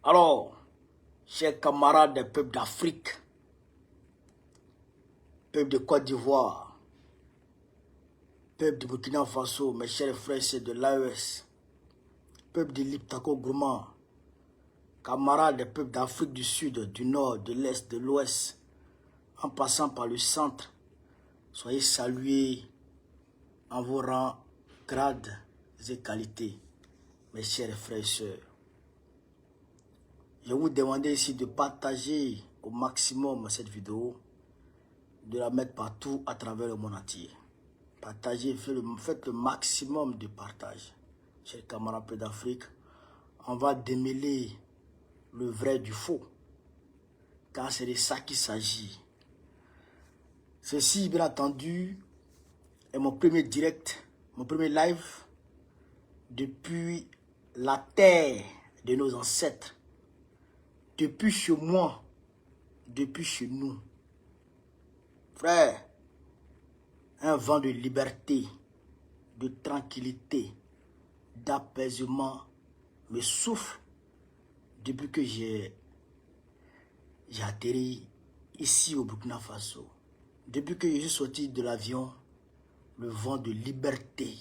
Alors, chers camarades des peuples d'Afrique, peuple de Côte d'Ivoire, peuple de Burkina Faso, mes chers frères et de l'AES, peuple de l'Iptako Gourmand, camarades des peuples d'Afrique du Sud, du Nord, de l'Est, de l'Ouest, en passant par le centre, soyez salués en vos rangs, grades et qualités, mes chers frères et sœurs. Je vous demande ici de partager au maximum cette vidéo, de la mettre partout à travers le monde entier. Partagez, faites le maximum de partage. Chers camarades d'Afrique, on va démêler le vrai du faux, car c'est de ça qu'il s'agit. Ceci, bien entendu, est mon premier direct, mon premier live depuis la terre de nos ancêtres, depuis chez moi, depuis chez nous. Frère, un vent de liberté, de tranquillité, d'apaisement me souffle depuis que j'ai atterri ici au Burkina Faso. Depuis que je suis sorti de l'avion, le vent de liberté,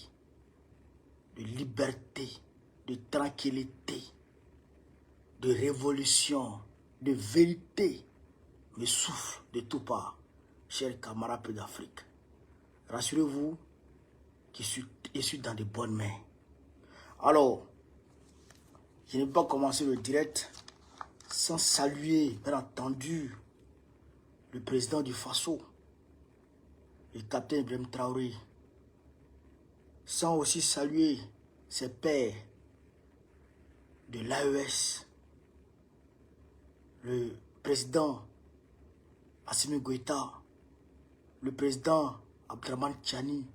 de tranquillité, de révolution, de vérité me souffle de tout part, chers camarades d'Afrique. Rassurez-vous que je suis dans de bonnes mains. Alors, je ne peux pas commencer le direct sans saluer, bien entendu, le président du Faso, le capitaine Ibrahim Traoré, sans aussi saluer ses pairs de l'AES, le président Assimi Goïta, le président Abdraman Tchani,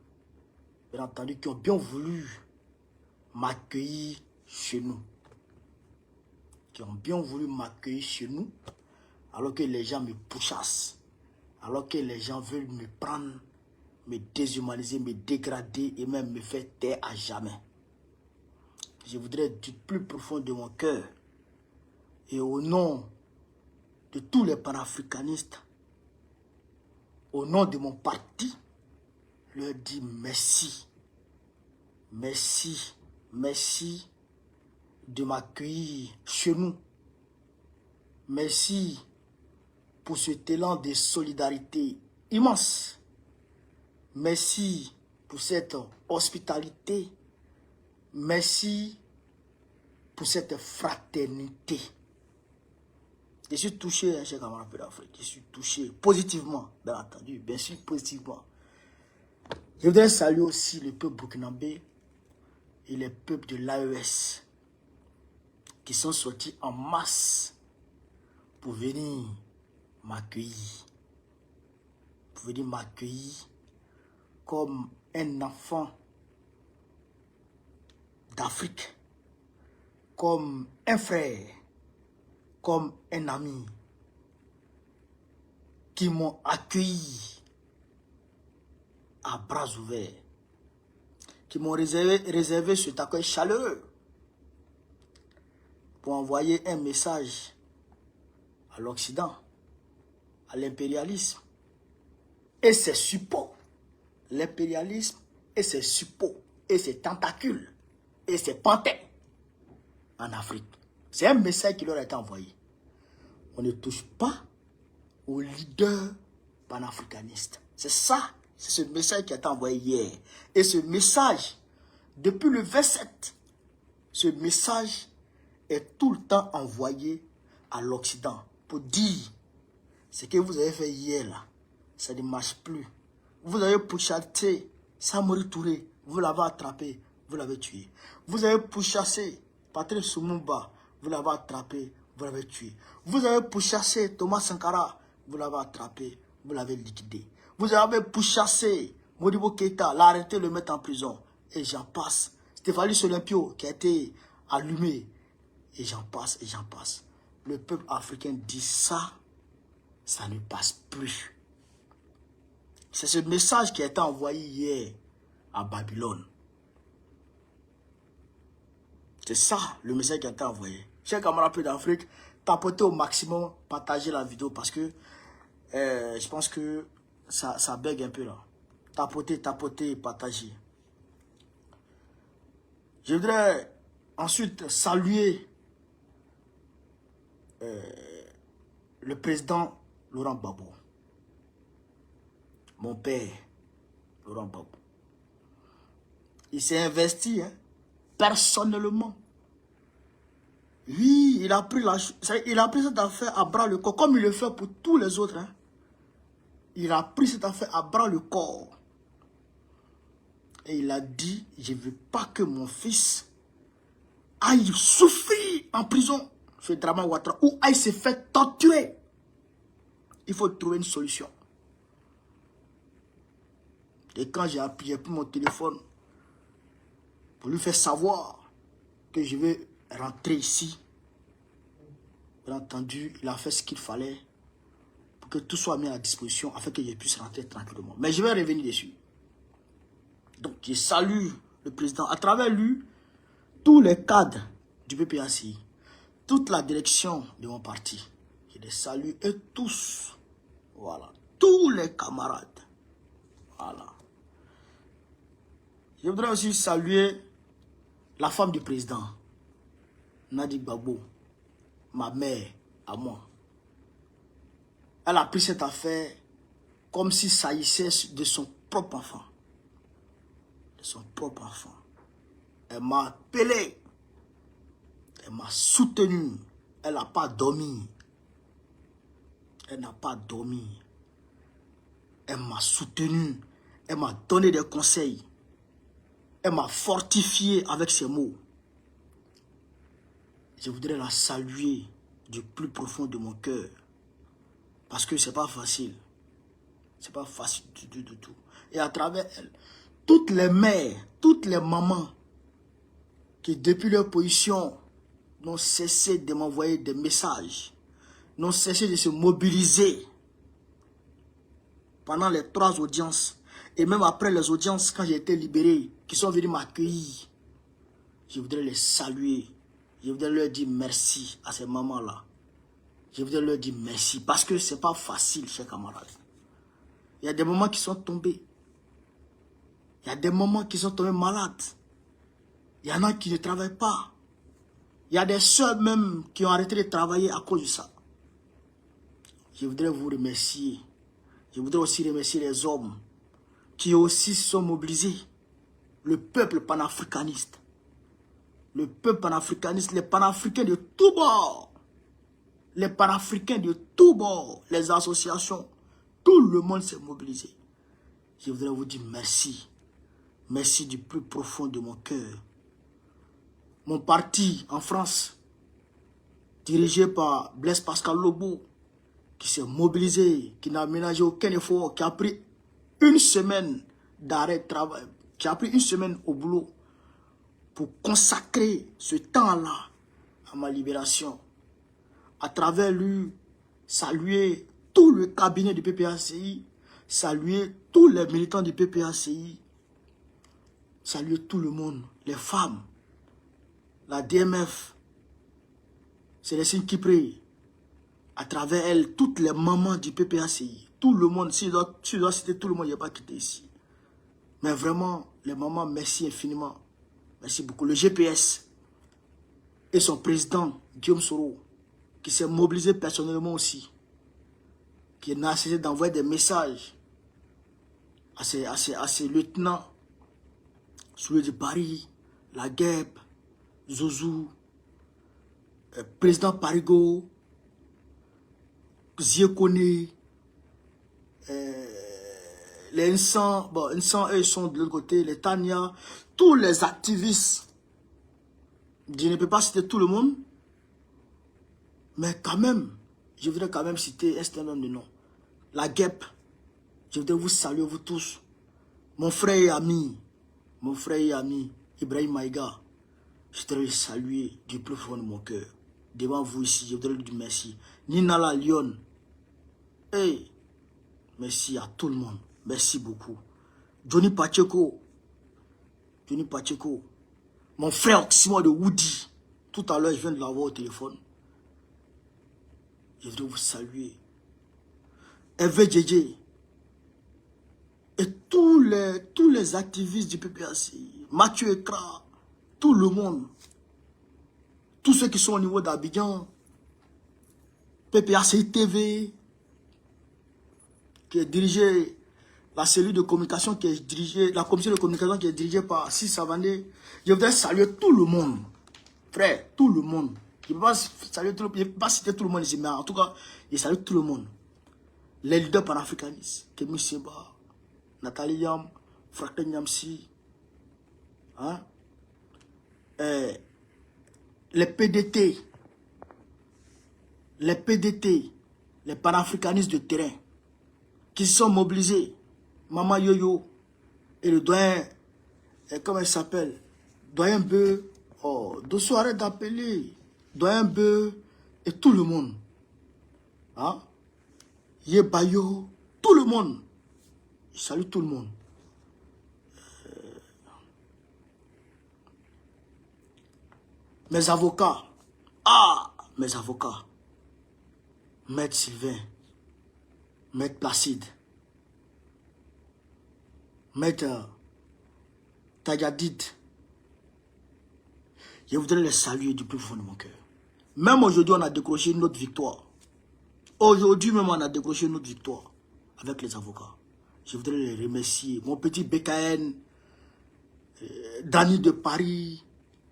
bien entendu, qui ont bien voulu m'accueillir chez nous. Qui ont bien voulu m'accueillir chez nous, alors que les gens me pourchassent, alors que les gens veulent me prendre, me déshumaniser, me dégrader et même me faire taire à jamais. Je voudrais du plus profond de mon cœur et au nom de tous les panafricanistes, au nom de mon parti, leur dire merci. Merci, merci de m'accueillir chez nous. Merci pour cet élan de solidarité immense. Merci pour cette hospitalité. Merci pour cette fraternité. Je suis touché, chers camarades d'Afrique. Je suis touché positivement, bien entendu, bien sûr, positivement. Je voudrais saluer aussi le peuple burkinabé et les peuples de l'AES qui sont sortis en masse pour venir m'accueillir. Pour venir m'accueillir comme un enfant d'Afrique, comme un frère, comme un ami, qui m'ont accueilli à bras ouverts, qui m'ont réservé cet accueil chaleureux pour envoyer un message à l'Occident, à l'impérialisme et ses suppôts. L'impérialisme et ses suppôts, et ses tentacules, et ses panthères en Afrique. C'est un message qui leur a été envoyé. On ne touche pas aux leaders panafricanistes. C'est ça, c'est ce message qui a été envoyé hier. Et ce message, depuis le 27, ce message est tout le temps envoyé à l'Occident pour dire ce que vous avez fait hier là, ça ne marche plus. Vous avez pourchassé Samori Touré, vous l'avez attrapé, vous l'avez tué. Vous avez pourchassé Patrice Soumouba, vous l'avez attrapé, vous l'avez tué. Vous avez pourchassé Thomas Sankara, vous l'avez attrapé, vous l'avez liquidé. Vous avez pourchassé Modibo Keïta, l'arrêté, le mettre en prison. Et j'en passe. Stéphanie Olympio qui a été allumé. Et j'en passe, et j'en passe. Le peuple africain dit ça, ça ne passe plus. C'est ce message qui a été envoyé hier à Babylone. C'est ça le message qui a été envoyé. Chers camarades d'Afrique, tapotez au maximum, partagez la vidéo parce que je pense que ça bug un peu là. Tapotez, tapotez, partagez. Je voudrais ensuite saluer le président Laurent Gbagbo. Mon père, Laurent Gbagbo. Il s'est investi personnellement. Oui, il a pris cette affaire à bras le corps, comme il le fait pour tous les autres. Il a pris cette affaire à bras le corps. Et il a dit, je ne veux pas que mon fils aille souffrir en prison chez Dramane Ouattara ou aille se faire torturer. Il faut trouver une solution. Et quand j'ai appuyé pour mon téléphone pour lui faire savoir que je vais rentrer ici, bien entendu, il a fait ce qu'il fallait pour que tout soit mis à disposition afin que je puisse rentrer tranquillement. Mais je vais revenir dessus. Donc, je salue le président. À travers lui, tous les cadres du PPACI, toute la direction de mon parti, je les salue et tous, voilà, tous les camarades, voilà. Je voudrais aussi saluer la femme du président, Nadi Gbagbo, ma mère, à moi. Elle a pris cette affaire comme s'il s'agissait de son propre enfant. De son propre enfant. Elle m'a appelé. Elle m'a soutenu. Elle n'a pas dormi. Elle n'a pas dormi. Elle m'a soutenu. Elle m'a donné des conseils. Elle m'a fortifié avec ses mots. Je voudrais la saluer du plus profond de mon cœur. Parce que ce n'est pas facile. Ce n'est pas facile du tout. Et à travers elle, toutes les mères, toutes les mamans qui depuis leur position n'ont cessé de m'envoyer des messages, n'ont cessé de se mobiliser pendant les 3 audiences. Et même après les audiences, quand j'ai été libéré, qui sont venus m'accueillir, je voudrais les saluer. Je voudrais leur dire merci à ces mamans-là. Je voudrais leur dire merci. Parce que ce n'est pas facile, chers camarades. Il y a des moments qui sont tombés. Il y a des moments qui sont tombés malades. Il y en a qui ne travaillent pas. Il y a des soeurs même qui ont arrêté de travailler à cause de ça. Je voudrais vous remercier. Je voudrais aussi remercier les hommes qui aussi se sont mobilisés. Le peuple panafricaniste. Le peuple panafricaniste, les panafricains de tous bords. Les panafricains de tous bords, les associations, tout le monde s'est mobilisé. Je voudrais vous dire merci. Merci du plus profond de mon cœur. Mon parti en France, dirigé par Blaise Pascal Lobo, qui s'est mobilisé, qui n'a ménagé aucun effort, qui a pris une semaine d'arrêt de travail, qui a pris une semaine au boulot pour consacrer ce temps-là à ma libération. À travers lui, saluer tout le cabinet du PPACI, saluer tous les militants du PPACI, saluer tout le monde, les femmes, la DMF, Célestine Kipré, à travers elle, toutes les mamans du PPACI, tout le monde, si je dois citer tout le monde, il n'y a pas quitté ici. Mais vraiment, les mamans, merci infiniment. Merci beaucoup. Le GPS et son président, Guillaume Soro, qui s'est mobilisé personnellement aussi, qui n'a cessé d'envoyer des messages à ses lieutenants, Soulet de Paris, La Guêpe, Zouzou, président Parigo, Ziekone, les Insan, bon, Insan, eux, ils sont de l'autre côté, les Tania, tous les activistes. Je ne peux pas citer tout le monde, mais quand même, je voudrais quand même citer un certain nombre de noms. La Guêpe, je voudrais vous saluer, vous tous. Mon frère et ami, Ibrahim Maïga, je voudrais le saluer du plus fond de mon cœur. Devant vous ici, je voudrais lui dire merci. Nina la Lyon, hey, merci à tout le monde. Merci beaucoup. Johnny Pacheco, mon frère Oxymore de Woody, Tout à l'heure, je viens de l'avoir au téléphone. Je voudrais vous saluer. FVJJ. Et tous les activistes du PPAC, Mathieu Ekra, tout le monde, tous ceux qui sont au niveau d'Abidjan, PPAC TV, qui est dirigé, la cellule de communication qui est dirigée, la commission de communication qui est dirigée par Sis Savané. Je voudrais saluer tout le monde, frère, tout le monde. Je ne peux pas saluer tout le monde, je ne peux pas citer tout le monde ici, mais en tout cas, je salue tout le monde. Les leaders panafricanistes, Kémy Séba, Nathalie Yam, Fracté Nyamsi, hein? Les PDT, les panafricanistes de terrain, qui se sont mobilisés, Maman Yoyo, et le doyen, comment il s'appelle, doyen Beu, oh, Dosso arrête d'appeler, doyen Beu, et tout le monde, hein? Yebayo, tout le monde, je salue tout le monde. Mes avocats, mes avocats, Maître Sylvain, Maître Placide, Maître Tagadid, je voudrais les saluer du plus fond de mon cœur. Même aujourd'hui, on a décroché une autre victoire. Aujourd'hui même, on a décroché une autre victoire avec les avocats. Je voudrais les remercier. Mon petit BKN, Dani de Paris,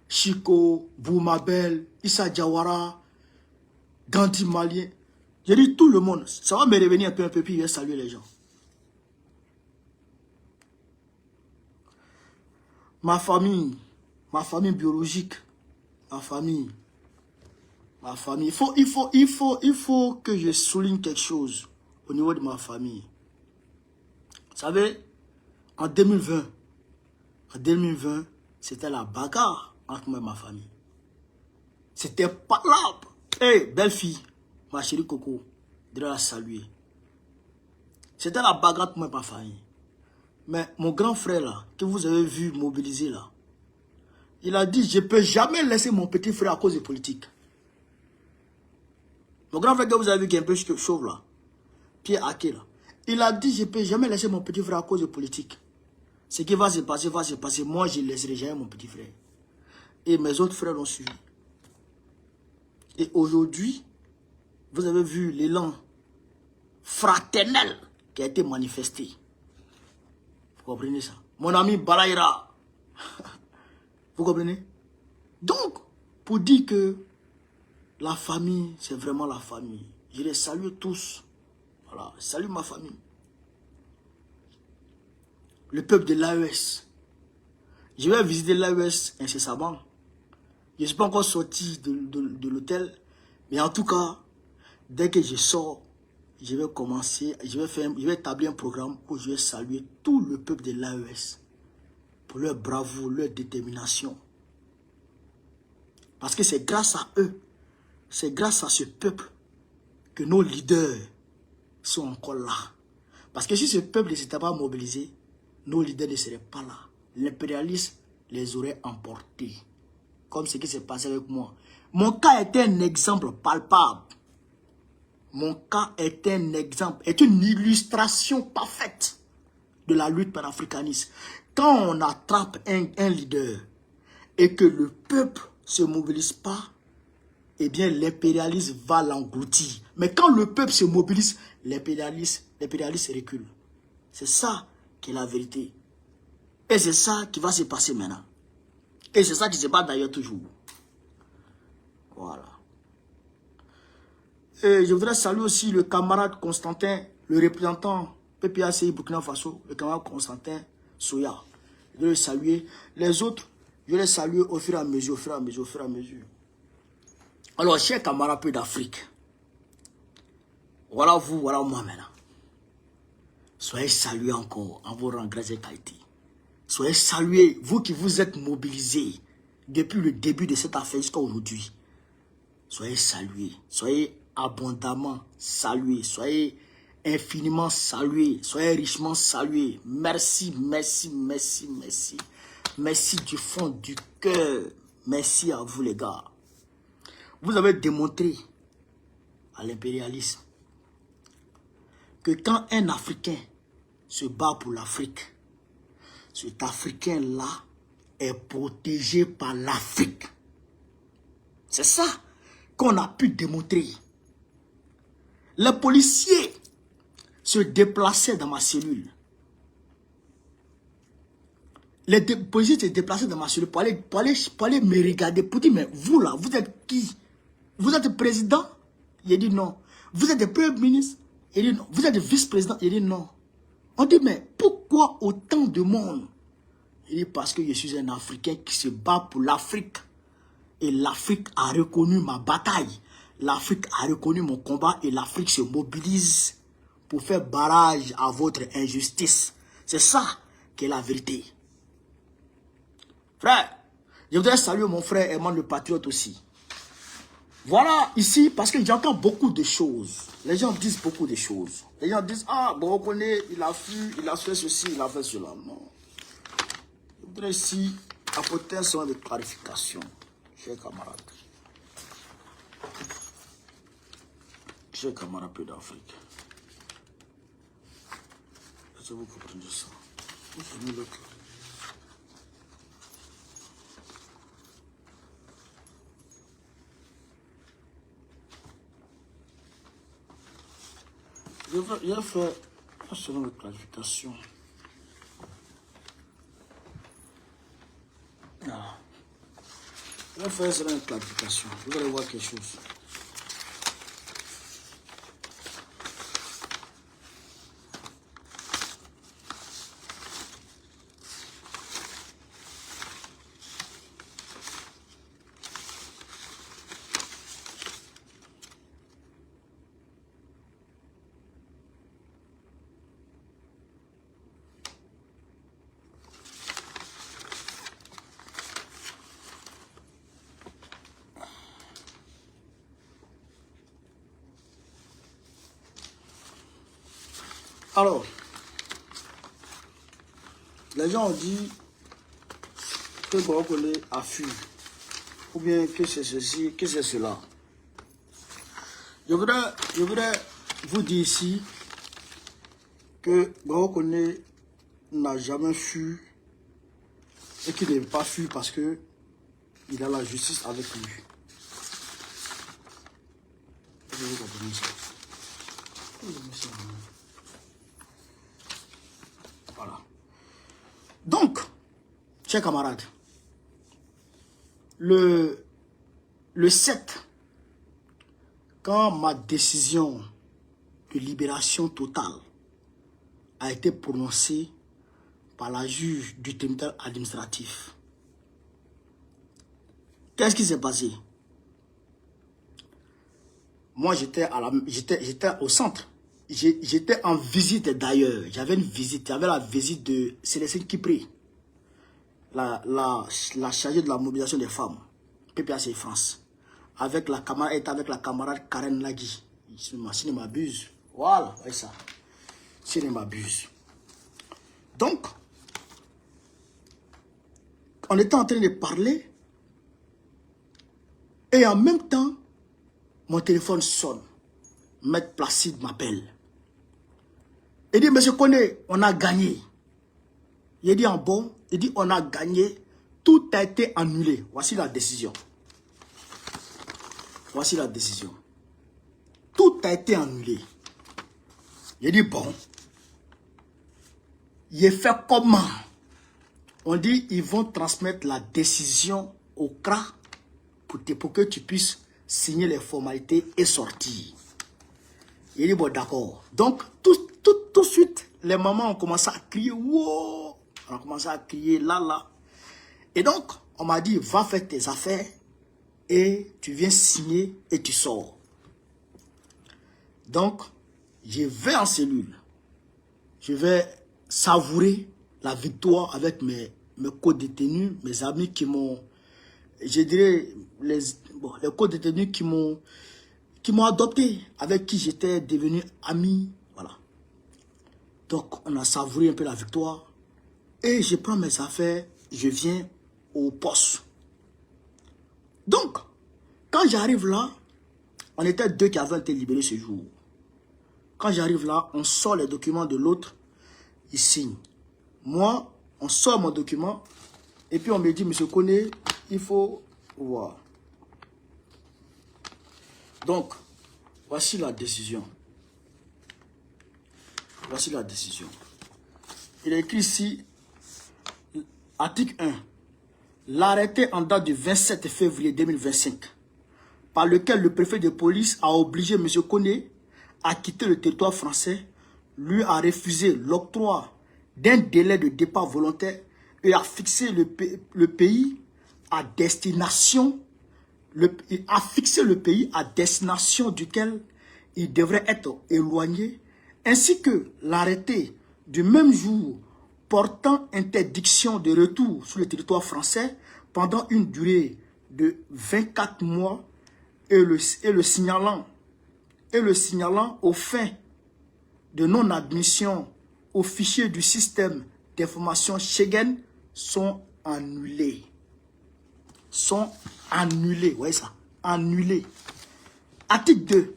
Chico, Boumabel, Issa Diawara, Gandhi Malien. J'ai dit tout le monde. Ça va me revenir un peu, puis je vais saluer les gens. Ma famille biologique, ma famille. Il faut que je souligne quelque chose au niveau de ma famille. Vous savez, en 2020, c'était la bagarre entre moi et ma famille. C'était pas là. Hé, belle fille, ma chérie Coco, je dois la saluer. C'était la bagarre entre moi et ma famille. Mais mon grand frère là, que vous avez vu mobiliser là, il a dit, je ne peux jamais laisser mon petit frère à cause de politique. Mon grand frère que vous avez vu qui est un peu chauve là, Pierre Aké là, il a dit, je ne peux jamais laisser mon petit frère à cause de politique. Ce qui va se passer, va se passer. Moi, je ne laisserai jamais mon petit frère. Et mes autres frères l'ont suivi. Et aujourd'hui, vous avez vu l'élan fraternel qui a été manifesté. Vous comprenez ça? Mon ami Balaïra. Vous comprenez? Donc, pour dire que la famille, c'est vraiment la famille. Je les salue tous. Voilà, je salue ma famille. Le peuple de l'AES. Je vais visiter l'AES incessamment. Je ne suis pas encore sorti de l'hôtel. Mais en tout cas, dès que je sors, je vais commencer, je vais établir un programme où je vais saluer tout le peuple de l'AES. Pour leur bravoure, leur détermination. Parce que c'est grâce à eux, c'est grâce à ce peuple que nos leaders sont encore là. Parce que si ce peuple ne s'était pas mobilisé, nos leaders ne seraient pas là. L'impérialisme les aurait emportés. Comme ce qui s'est passé avec moi. Mon cas est un exemple palpable. Mon cas est un exemple, est une illustration parfaite de la lutte panafricaniste. Quand on attrape un leader et que le peuple ne se mobilise pas, eh bien l'impérialisme va l'engloutir. Mais quand le peuple se mobilise, l'impérialisme recule. C'est ça qui est la vérité. Et c'est ça qui va se passer maintenant. Et c'est ça qui se passe d'ailleurs toujours. Voilà. Et je voudrais saluer aussi le camarade Constantin, le représentant PPAC Burkina Faso, le camarade Constantin Soya. Je vais le saluer. Les autres, je les salue au fur et à mesure, au fur et à mesure, au fur et à mesure. Alors, chers camarades peu d'Afrique, voilà vous, voilà moi maintenant. Soyez salués encore en vos rangs, grâce et qualité. Soyez salués, vous qui vous êtes mobilisés depuis le début de cette affaire jusqu'à aujourd'hui. Soyez salués, soyez abondamment salués, soyez infiniment salués, soyez richement salués. Merci, merci, merci, merci. Merci du fond du cœur. Merci à vous les gars. vous avez démontré à l'impérialisme que quand un Africain se bat pour l'Afrique, cet Africain-là est protégé par l'Afrique. C'est ça qu'on a pu démontrer. Les policiers se déplaçaient dans ma cellule. Les policiers se déplaçaient dans ma cellule pour aller me regarder, pour dire, mais vous là, vous êtes qui? Vous êtes président? Il dit non. Vous êtes le premier ministre? Il dit non. Vous êtes le vice-président? Il dit non. On dit, mais pourquoi autant de monde? Il dit, parce que je suis un Africain qui se bat pour l'Afrique. Et l'Afrique a reconnu ma bataille. L'Afrique a reconnu mon combat et l'Afrique se mobilise pour faire barrage à votre injustice. C'est ça qui est la vérité. Frère, je voudrais saluer mon frère Herman le Patriote aussi. Voilà, ici, parce que j'entends beaucoup de choses. Les gens disent beaucoup de choses. Les gens disent, ah, bon, on connaît, il a fui, il a fait ceci, il a fait cela. Non. Je voudrais ici apporter un soin de clarification, chers camarades. Chers camarades peu d'Afrique. Est-ce que vous comprenez ça? Vous prenez l'autre. Je vais faire un selon de clarification. Ah. Je vais faire un selon de clarification. Vous allez voir quelque chose. Alors, les gens ont dit que Borokone a fui, ou bien que c'est ceci, que c'est cela. Je voudrais vous dire ici que Borokone n'a jamais fui et qu'il n'est pas fui parce que il a la justice avec lui. Vous comprenez ça? Voilà. Donc, chers camarades, le 7, quand ma décision de libération totale a été prononcée par la juge du tribunal administratif, qu'est-ce qui s'est passé? Moi, j'étais au centre. J'étais en visite d'ailleurs. J'avais une visite. J'avais la visite de Célestine Kipré, la chargée de la mobilisation des femmes, PPAC France. Avec la camarade Karen Lagui. Si je ne m'abuse. Voilà, c'est ça. Si je ne m'abuse. Donc, on était en train de parler. Et en même temps, mon téléphone sonne. Maître Placide m'appelle. Il dit, monsieur Koné, on a gagné. Il dit en bon, il dit, on a gagné. Tout a été annulé. Voici la décision. Voici la décision. Tout a été annulé. Il dit, bon. Il fait comment? On dit, ils vont transmettre la décision au CRA pour que tu puisses signer les formalités et sortir. Il dit, bon, d'accord. Donc, tout de suite, les mamans ont commencé à crier, wow! On a commencé à crier, là, là. Et donc, on m'a dit, va faire tes affaires et tu viens signer et tu sors. Donc, je vais en cellule. Je vais savourer la victoire avec mes co-détenus, mes amis qui m'ont, je dirais, les co-détenus qui m'ont adopté, avec qui j'étais devenu ami. Voilà. Donc, on a savouré un peu la victoire. Et je prends mes affaires, je viens au poste. Donc, Quand j'arrive là, on était deux qui avaient été libérés ce jour. Quand j'arrive là, on sort les documents de l'autre, il signe. Moi, on sort mon document, et puis on me dit, monsieur Koné, il faut voir. Donc, voici la décision. Voici la décision. Il est écrit ici, article 1, l'arrêté en date du 27 février 2025, par lequel le préfet de police a obligé M. Koné à quitter le territoire français, lui a refusé l'octroi d'un délai de départ volontaire et a fixé le pays à destination, duquel il devrait être éloigné, ainsi que l'arrêté du même jour portant interdiction de retour sur le territoire français pendant une durée de 24 mois et le signalant aux fins de non-admission au fichier du système d'information Schengen sont annulés. Sont annulés, vous voyez ça? Annulés. Article 2.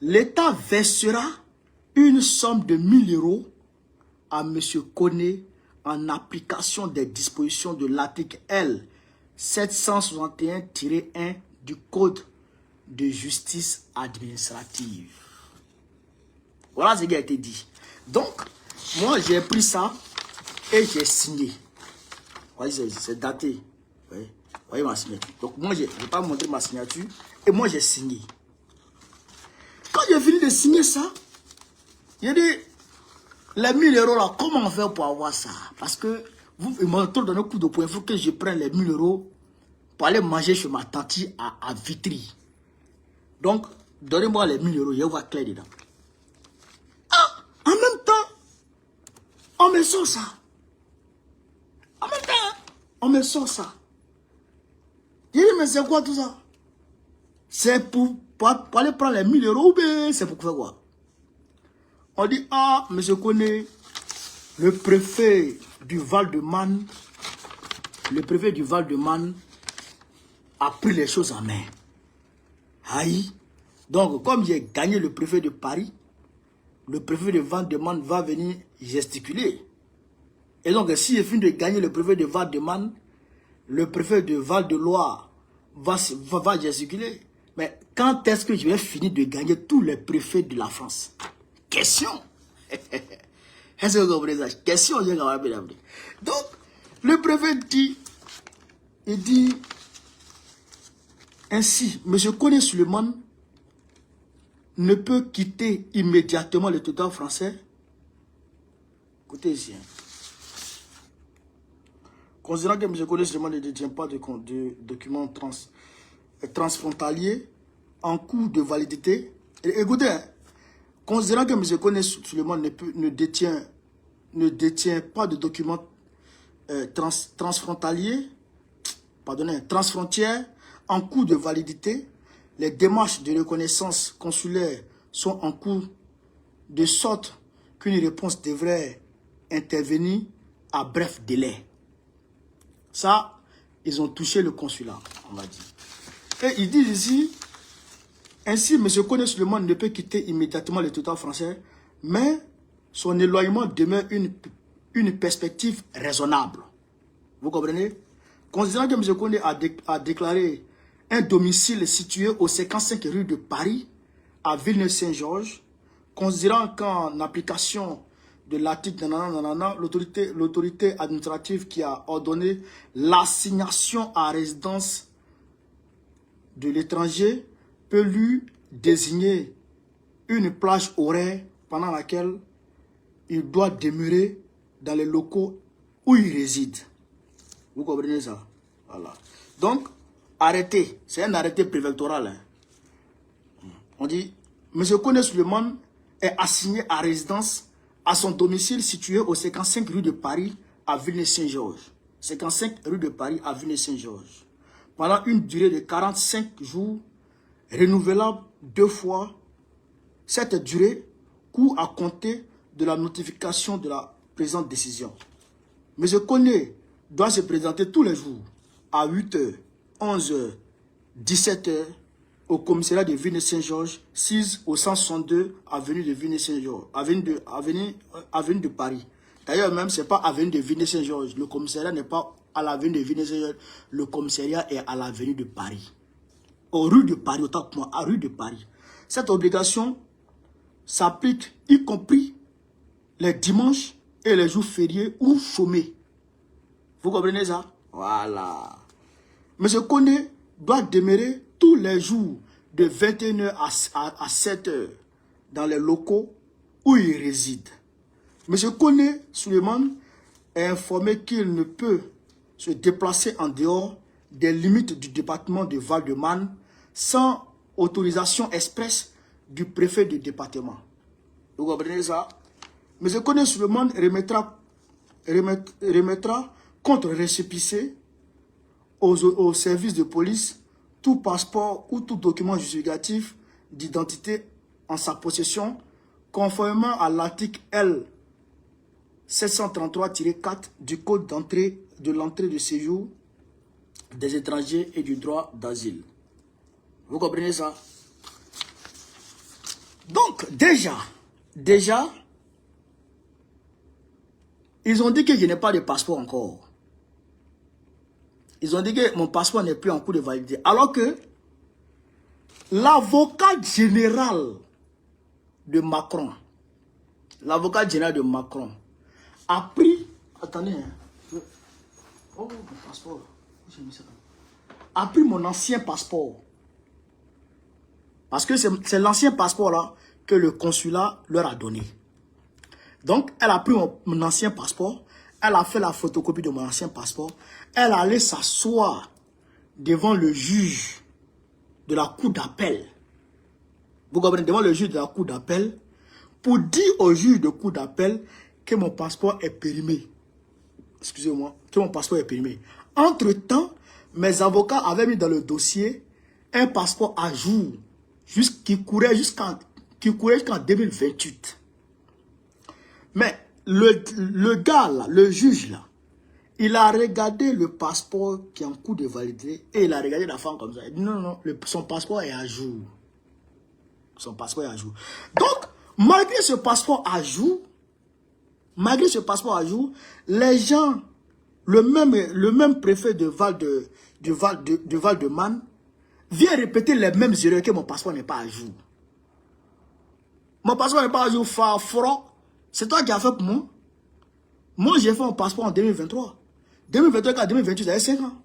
L'État versera une somme de 1000 € à M. Koné en application des dispositions de l'article L. 761-1 du Code de justice administrative. Voilà ce qui a été dit. Donc, moi j'ai pris ça et j'ai signé. Vous voyez, c'est daté. Vous voyez ma signature. Donc moi, je n'ai pas montré ma signature et moi j'ai signé. Quand j'ai fini de signer ça, j'ai dit, les 1000 € là, comment faire pour avoir ça? Parce que ils m'ont donné un coup de poing. Il faut que je prenne les 1000 € pour aller manger chez ma tante à Vitry. Donc, donnez-moi les 1000 €, je vois clair dedans. Ah, en même temps, on me sort ça. En même temps, on me sort ça. J'ai dit, mais c'est quoi tout ça? C'est pour aller prendre les 1000 € ou bien c'est pour faire quoi? On dit, ah, monsieur Koné, le préfet du Val-de-Marne, a pris les choses en main. Aïe. Donc, comme j'ai gagné le préfet de Paris, le préfet de Val-de-Marne va venir gesticuler. Et donc, si je finis de gagner le préfet de Val-de-Marne, le préfet de Val-de-Loire va gesticuler. Mais quand est-ce que je vais finir de gagner tous les préfets de la France? Question. Est-ce que vous comprenez ça? Question, j'ai quand même. Donc, le préfet dit, il dit, ainsi, M. Koné Suleiman ne peut quitter immédiatement le territoire français. Écoutez ici. Considérant que M. Koné Suleiman ne détient pas de documents transfrontaliers en cours de validité. Écoutez, hein, considérant que M. Koné Suleiman ne détient pas de documents transfrontaliers, transfrontières, en cours de validité, les démarches de reconnaissance consulaire sont en cours, de sorte qu'une réponse devrait intervenir à bref délai. Ça, ils ont touché le consulat, on va dire. Et ils disent ici, ainsi, M. Koné Suleiman ne peut quitter immédiatement le territoire français, mais son éloignement demeure une perspective raisonnable. Vous comprenez? Considérant que M. Koné a déclaré un domicile situé au 55 rue de Paris, à Villeneuve-Saint-Georges, considérant qu'en application de l'article l'autorité administrative qui a ordonné l'assignation à résidence de l'étranger peut lui désigner une plage horaire pendant laquelle il doit demeurer dans les locaux où il réside. Vous comprenez ça? Voilà. Donc, arrêté. C'est un arrêté préfectoral. Hein. On dit, M. Koné Suleiman est assigné à résidence à son domicile situé au 55 rue de Paris à Villeneuve-Saint-Georges. 55 rue de Paris à Villeneuve-Saint-Georges. Pendant une durée de 45 jours, renouvelable 2 fois. Cette durée court à compter de la notification de la présente décision. M. Koné doit se présenter tous les jours à 8 h, 11 h, 17 h au commissariat de Villeneuve-Saint-Georges, 6 au 162 avenue de Villeneuve-Saint-Georges, avenue de Paris. D'ailleurs, même, ce n'est pas avenue de Villeneuve-Saint-Georges. Le commissariat n'est pas à l'avenue de Villeneuve-Saint-Georges. Le commissariat est à l'avenue de Paris. Aux rues de Paris, autant que moi, à rue de Paris. Cette obligation s'applique y compris les dimanches et les jours fériés ou chômés. Vous comprenez ça? Voilà. Monsieur Koné doit demeurer tous les jours de 21 h à 7 h dans les locaux où il réside. Monsieur Koné Suleiman est informé qu'il ne peut se déplacer en dehors des limites du département de Val-de-Marne sans autorisation expresse du préfet du département. Vous comprenez ça? Monsieur Koné Suleiman remettra contre récépissé au service de police tout passeport ou tout document justificatif d'identité en sa possession conformément à l'article L 733-4 du code de l'entrée de séjour des étrangers et du droit d'asile. Vous comprenez ça? Donc déjà, ils ont dit que je n'ai pas de passeport encore. Ils ont dit que mon passeport n'est plus en cours de validité. Alors que l'avocat général de Macron, a pris... Attendez, hein. Oh, mon passeport. J'ai mis ça. A pris mon ancien passeport. Parce que c'est l'ancien passeport là que le consulat leur a donné. Donc, elle a pris mon ancien passeport. Elle a fait la photocopie de mon ancien passeport. Elle allait s'asseoir devant le juge de la cour d'appel. Vous comprenez? Devant le juge de la cour d'appel pour dire au juge de cour d'appel que mon passeport est périmé. Excusez-moi, que mon passeport est périmé. Entre-temps, mes avocats avaient mis dans le dossier un passeport à jour qui courait jusqu'en 2028. Mais le gars là, le juge là, il a regardé le passeport qui est en cours de validité et il a regardé la femme comme ça. Il dit non, son passeport est à jour. Son passeport est à jour. Donc, malgré ce passeport à jour, les gens, le même préfet de Val-de-Marne vient répéter les mêmes erreurs que mon passeport n'est pas à jour. Mon passeport n'est pas à jour, froid. C'est toi qui as fait pour moi. Moi, j'ai fait mon passeport en 2023. 2023 à 2028, j'avais 5 ans.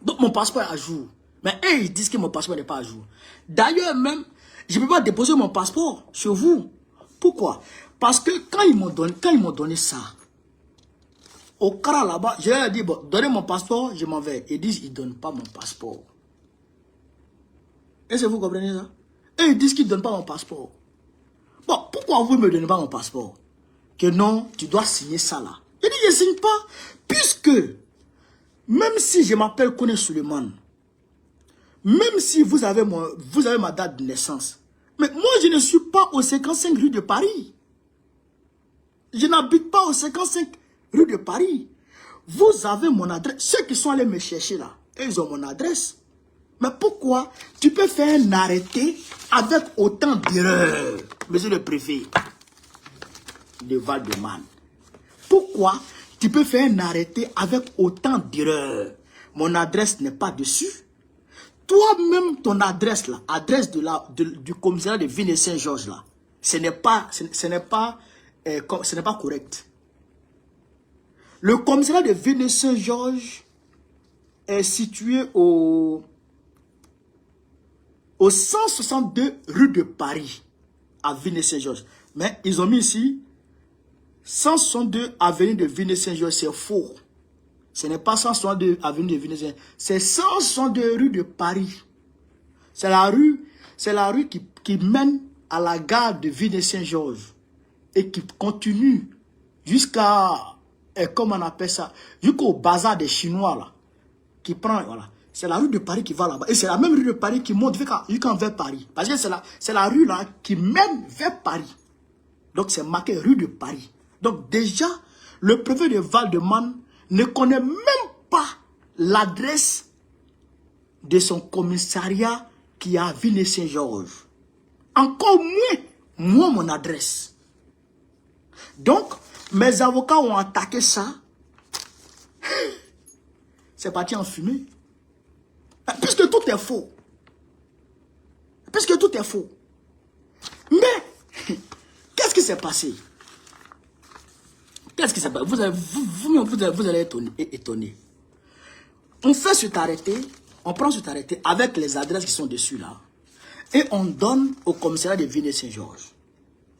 Donc, mon passeport est à jour. Mais eux, ils disent que mon passeport n'est pas à jour. D'ailleurs, même, je ne peux pas déposer mon passeport chez vous. Pourquoi? Parce que quand ils m'ont donné ça, au CRA là-bas, je leur ai dit, bon, donnez mon passeport, je m'en vais. Ils disent, ils ne donnent pas mon passeport. Est-ce que vous comprenez ça? Et ils disent qu'ils ne donnent pas mon passeport. Bon, pourquoi vous ne me donnez pas mon passeport? Que non, tu dois signer ça là. Je dis, je ne signe pas. Puisque, même si je m'appelle Koné Suleiman, même si vous avez ma date de naissance, mais moi je ne suis pas au 55 rue de Paris. Je n'habite pas au 55 rue de Paris. Vous avez mon adresse. Ceux qui sont allés me chercher là, ils ont mon adresse. Mais pourquoi tu peux faire un arrêté avec autant d'erreurs, monsieur le préfet de Val-de-Marne? Pourquoi tu peux faire un arrêté avec autant d'erreurs? Mon adresse n'est pas dessus. Toi-même, ton adresse là, adresse du commissariat de Villeneuve-Saint-Georges là, ce n'est pas correct. Le commissariat de Villeneuve-Saint-Georges est situé au 162 rue de Paris, à Villeneuve-Saint-Georges. Mais ils ont mis ici 162 avenue de Villeneuve-Saint-Georges, c'est faux. Ce n'est pas 162 avenue de Villeneuve-Saint-Georges, c'est 162 rue de Paris. C'est la rue qui mène à la gare de Villeneuve-Saint-Georges et qui continue jusqu'à, comment on appelle ça, jusqu'au bazar des Chinois là, qui prend, voilà. C'est la rue de Paris qui va là-bas. Et c'est la même rue de Paris qui monte vers Paris. Parce que c'est la rue là qui mène vers Paris. Donc c'est marqué rue de Paris. Donc déjà, le préfet de Val-de-Marne ne connaît même pas l'adresse de son commissariat qui est à Villeneuve-Saint-Georges. Encore moins, moi, mon adresse. Donc, mes avocats ont attaqué ça. C'est parti en fumée. Puisque tout est faux. Puisque tout est faux. Mais, qu'est-ce qui s'est passé? Qu'est-ce qui s'est passé? Vous allez être étonné. On fait cet arrêté, on prend cet arrêté avec les adresses qui sont dessus là. Et on donne au commissariat de Villeneuve-Saint-Georges.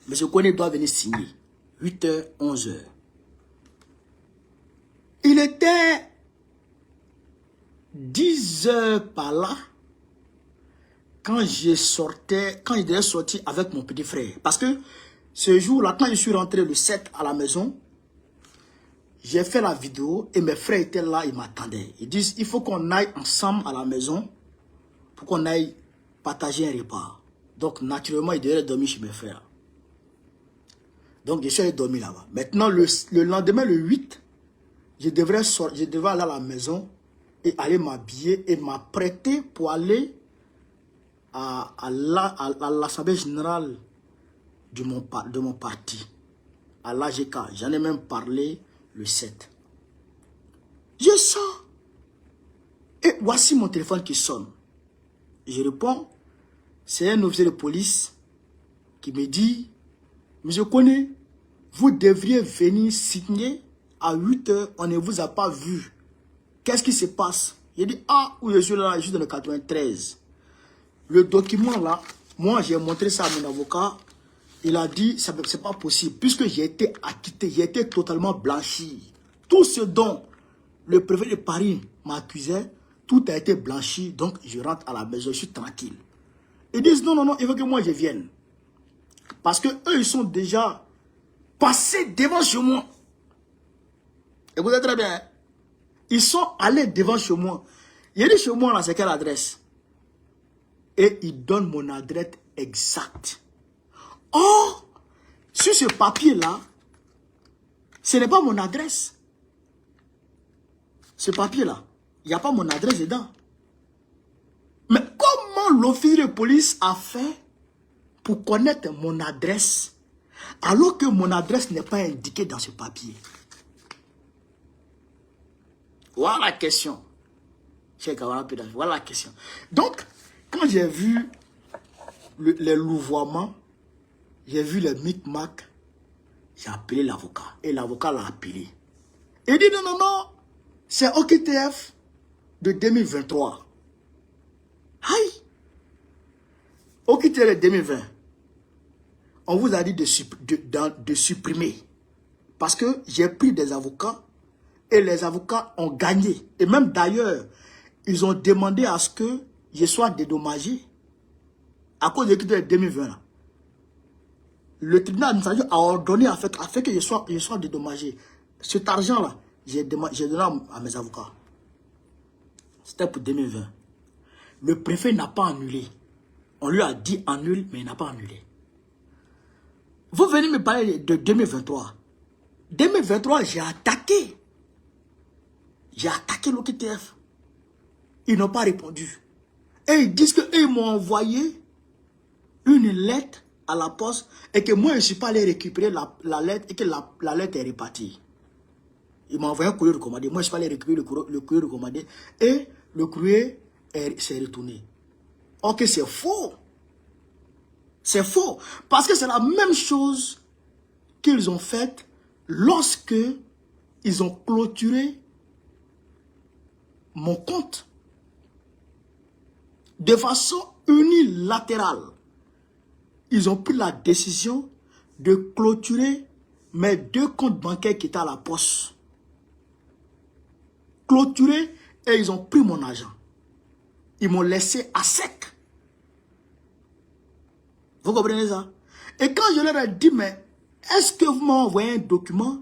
M. Koné doit venir signer. 8h, 11h. Il était 10h par là. Quand je devais sortir avec mon petit frère. Parce que ce jour-là, quand je suis rentré le 7 à la maison, j'ai fait la vidéo et mes frères étaient là, ils m'attendaient. Ils disent, il faut qu'on aille ensemble à la maison pour qu'on aille partager un repas. Donc, naturellement, ils devaient dormir chez mes frères. Donc, je suis allé dormir là-bas. Maintenant, le lendemain, le 8, je devrais aller à la maison et aller m'habiller et m'apprêter pour aller à l'Assemblée générale de mon parti, à l'AGK. J'en ai même parlé le 7. Je sors. Et voici mon téléphone qui sonne. Je réponds. C'est un officier de police qui me dit, Monsieur Koné, vous devriez venir signer à 8h, on ne vous a pas vu. Qu'est-ce qui se passe? J'ai dit, ah, oui, je suis là, juste dans le 93. Le document là, moi j'ai montré ça à mon avocat. Il a dit, c'est pas possible, puisque j'ai été acquitté, j'ai été totalement blanchi. Tout ce dont le préfet de Paris m'accusait, tout a été blanchi, donc je rentre à la maison, je suis tranquille. Ils disent, non, non, non, il faut que moi je vienne. Parce que eux, ils sont déjà passés devant chez moi. Écoutez très bien. Ils sont allés devant chez moi. Il dit chez moi, là, c'est quelle adresse? Et ils donnent mon adresse exacte. Or, sur ce papier-là, ce n'est pas mon adresse. Ce papier-là, il n'y a pas mon adresse dedans. Mais comment l'officier de police a fait pour connaître mon adresse alors que mon adresse n'est pas indiquée dans ce papier? Voilà la question. Voilà la question. Donc, quand j'ai vu les louvoiements, j'ai vu les micmacs, j'ai appelé l'avocat. Et l'avocat l'a appelé. Il dit non, non, non, c'est OQTF de 2023. Aïe! OQTF de 2020. On vous a dit de supprimer. Parce que j'ai pris des avocats et les avocats ont gagné. Et même d'ailleurs, ils ont demandé à ce que je sois dédommagé à cause de l'OQTF de 2020. Là. Le tribunal administratif a ordonné à fait que je sois dédommagé. Cet argent-là, j'ai donné à mes avocats. C'était pour 2020. Le préfet n'a pas annulé. On lui a dit annule, mais il n'a pas annulé. Vous venez me parler de 2023. 2023, j'ai attaqué. J'ai attaqué l'OQTF. Ils n'ont pas répondu. Et ils disent qu'ils m'ont envoyé une lettre à la poste et que moi, je ne suis pas allé récupérer la lettre et que la lettre est repartie. Ils m'ont envoyé un courrier recommandé. Moi, je ne suis pas allé récupérer le courrier recommandé et le courrier s'est retourné. Ok, c'est faux. C'est faux. Parce que c'est la même chose qu'ils ont faite lorsque ils ont clôturé mon compte. De façon unilatérale. Ils ont pris la décision de clôturer mes 2 comptes bancaires qui étaient à la poste. Clôturer et ils ont pris mon argent. Ils m'ont laissé à sec. Vous comprenez ça? Et quand je leur ai dit, mais est-ce que vous m'envoyez un document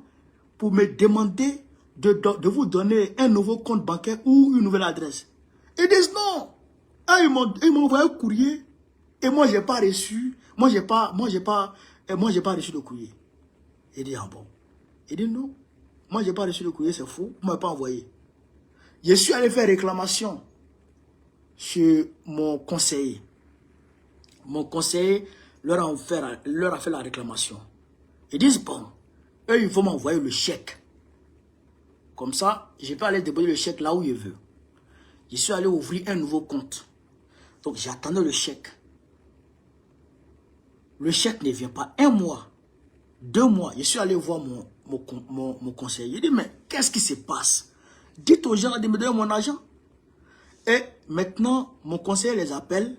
pour me demander de vous donner un nouveau compte bancaire ou une nouvelle adresse? Ils disent non. Ils m'ont envoyé un courrier et moi, je n'ai pas reçu. Moi, j'ai pas reçu le courrier. Il dit, ah bon? Il dit, non. Moi, je n'ai pas reçu le courrier, c'est faux. Vous ne m'avez pas envoyé. Je suis allé faire réclamation chez mon conseiller. Mon conseiller leur a fait la réclamation. Ils disent, bon, eux, ils vont m'envoyer le chèque. Comme ça, je peux aller déposer le chèque là où je veux. Je suis allé ouvrir un nouveau compte. Donc, j'attendais le chèque. Le chèque ne vient pas. 1 mois, 2 mois, je suis allé voir mon conseiller. Il dit, mais qu'est-ce qui se passe? Dites aux gens de me donner mon argent. Et maintenant, mon conseiller les appelle.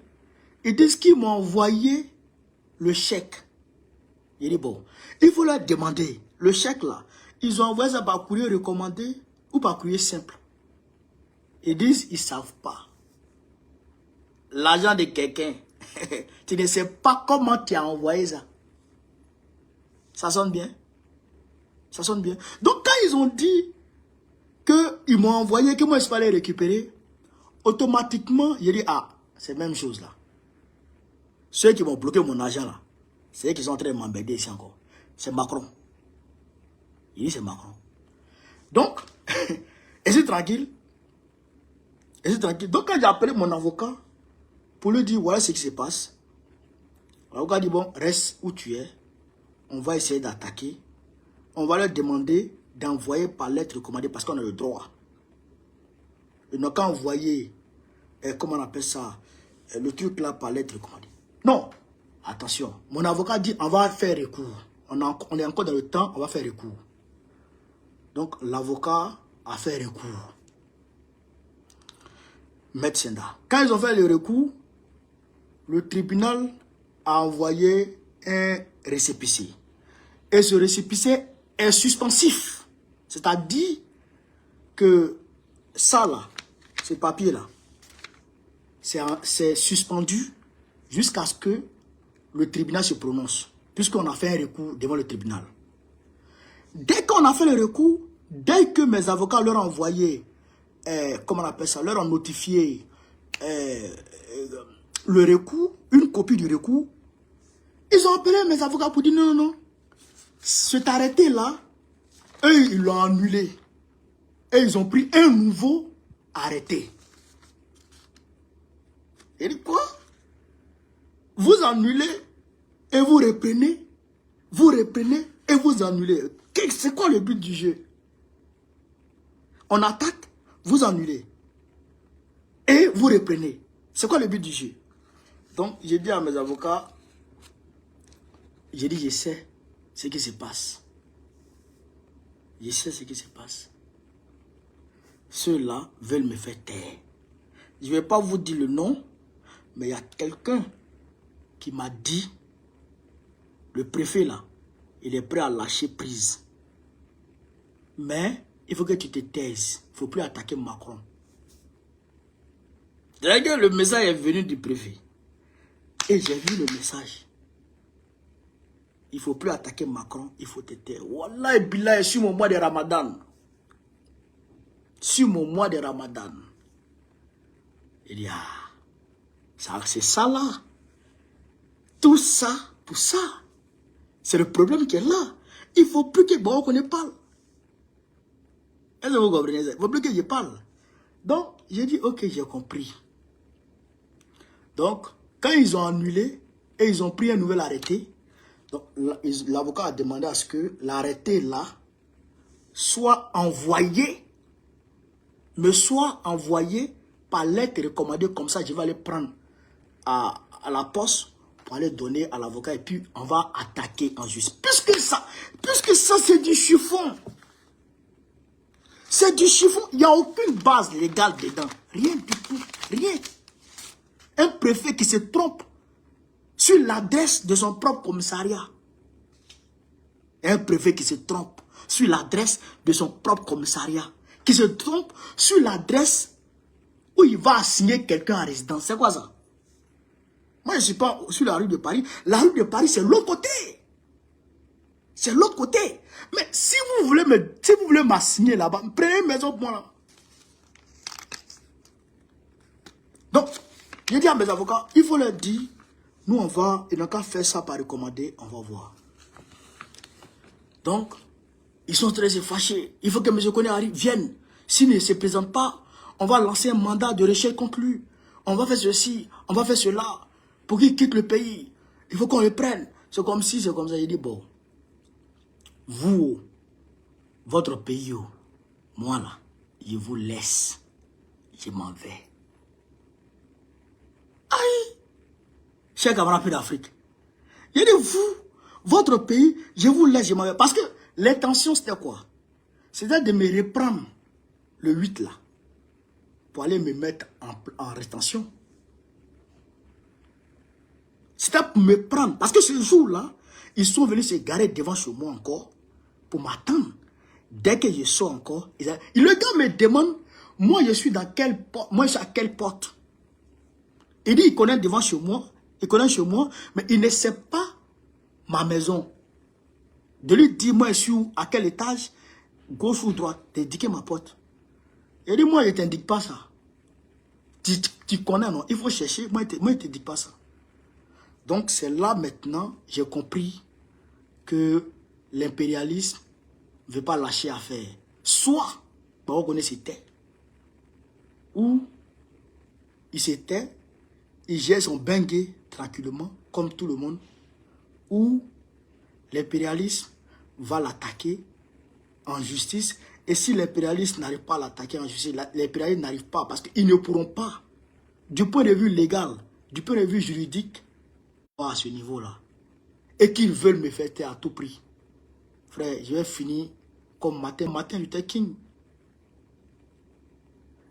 Ils disent qu'ils m'ont envoyé le chèque. Il dit, bon, il faut leur demander. Le chèque là, ils ont envoyé ça par courrier recommandé ou par courrier simple. Ils disent, ils ne savent pas. L'argent de quelqu'un, tu ne sais pas comment tu as envoyé ça. Ça sonne bien? Ça sonne bien. Donc quand ils ont dit qu'ils m'ont envoyé, que moi je fallait récupérer, automatiquement, j'ai dit, ah, c'est la même chose là. Ceux qui vont bloquer mon argent là, c'est eux qui sont en train de m'embêter ici encore. C'est Macron. Il dit c'est Macron. Donc, et c'est tranquille. Et c'est tranquille. Donc quand j'ai appelé mon avocat pour lui dire voilà ce qui se passe, l'avocat dit bon, reste où tu es. On va essayer d'attaquer. On va leur demander d'envoyer par lettre recommandée parce qu'on a le droit. Ils n'ont qu'à envoyer, comment on appelle ça, le truc là par lettre recommandée. Non, attention, mon avocat dit on va faire recours. On est encore dans le temps, on va faire recours. Donc l'avocat a fait recours. Maître Senda. Quand ils ont fait le recours, le tribunal a envoyé un récépissé. Et ce récépissé est suspensif. C'est-à-dire que ça là, ce papier là, c'est suspendu jusqu'à ce que le tribunal se prononce. Puisqu'on a fait un recours devant le tribunal. Dès qu'on a fait le recours, dès que mes avocats leur ont envoyé, comment on appelle ça, leur ont notifié le recours, une copie du recours, ils ont appelé mes avocats pour dire non, non, non. Cet arrêté-là, eux, ils l'ont annulé. Et ils ont pris un nouveau arrêté. Il dit quoi? Vous annulez et vous reprenez et vous annulez. C'est quoi le but du jeu? On attaque, vous annulez. Et vous reprenez. C'est quoi le but du jeu? Donc, j'ai dit à mes avocats, j'ai dit, je sais ce qui se passe. Je sais ce qui se passe. Ceux-là veulent me faire taire. Je ne vais pas vous dire le nom, mais il y a quelqu'un qui m'a dit, le préfet là, il est prêt à lâcher prise. Mais il faut que tu te taises. Il ne faut plus attaquer Macron. D'ailleurs, le message est venu du préfet. Et j'ai vu le message. Il ne faut plus attaquer Macron, il faut te taire. Wallah, billah, sur mon mois de Ramadan. Sur mon mois de Ramadan. Il dit, ah, c'est ça là. Tout ça, pour ça. C'est le problème qui est là. Il ne faut plus que bon, qu'on parle. Est-ce que vous comprenez? Il ne faut plus que je parle. Donc, j'ai dit, ok, j'ai compris. Donc, quand ils ont annulé et ils ont pris un nouvel arrêté, l'avocat a demandé à ce que l'arrêté là soit envoyé, me soit envoyé par lettre recommandée. Comme ça, je vais aller prendre à la poste pour aller donner à l'avocat et puis on va attaquer en justice. Puisque ça c'est du chiffon. C'est du chiffon. Il n'y a aucune base légale dedans. Rien du tout. Rien. Un préfet qui se trompe sur l'adresse de son propre commissariat. Un préfet qui se trompe sur l'adresse de son propre commissariat. Qui se trompe sur l'adresse où il va assigner quelqu'un en résidence. C'est quoi ça? Moi, je ne suis pas sur la rue de Paris. La rue de Paris, c'est l'autre côté. C'est l'autre côté. Mais si vous voulez m'assigner là-bas, prenez une maison pour moi là. Donc, j'ai dit à mes avocats, il faut leur dire, nous on va, ils n'ont qu'à faire ça par recommander, on va voir. Donc, ils sont très fâchés. Il faut que M. Koné arrive, vienne. S'il ne se présente pas, on va lancer un mandat de recherche contre lui. On va faire ceci, on va faire cela. Pour qu'il quitte le pays. Il faut qu'on le prenne. C'est comme si, c'est comme ça. Il dit, bon, vous, votre pays, moi là, je vous laisse. Je m'en vais. Aïe! Chers camarades d'Afrique. Il dit, vous, votre pays, je vous laisse, je m'en vais. Parce que l'intention, c'était quoi? C'était de me reprendre le 8 là. Pour aller me mettre en rétention. C'était pour me prendre. Parce que ce jour-là, ils sont venus se garer devant chez moi encore pour m'attendre. Dès que je sors encore, le gars me demande, moi je suis dans quelle porte, moi je suis à quelle porte. Il dit, il connaît devant chez moi, il connaît chez moi, mais il ne sait pas ma maison. De lui dire, moi je suis où, à quel étage, gauche ou droite, d'indiquer ma porte. Il dit, moi je ne t'indique pas ça. Tu connais, non? Il faut chercher, moi je ne t'indique pas ça. Donc c'est là maintenant, j'ai compris que l'impérialisme ne veut pas lâcher affaire. Soit, on connaît ses têtes, ou il se tait, il gère son bengue tranquillement, comme tout le monde, ou l'impérialisme va l'attaquer en justice. Et si l'impérialisme n'arrive pas à l'attaquer en justice, l'impérialisme n'arrive pas, parce qu'ils ne pourront pas, du point de vue légal, du point de vue juridique, à ce niveau-là. Et qu'ils veulent me faire taire à tout prix. Frère, je vais finir comme Martin Luther King.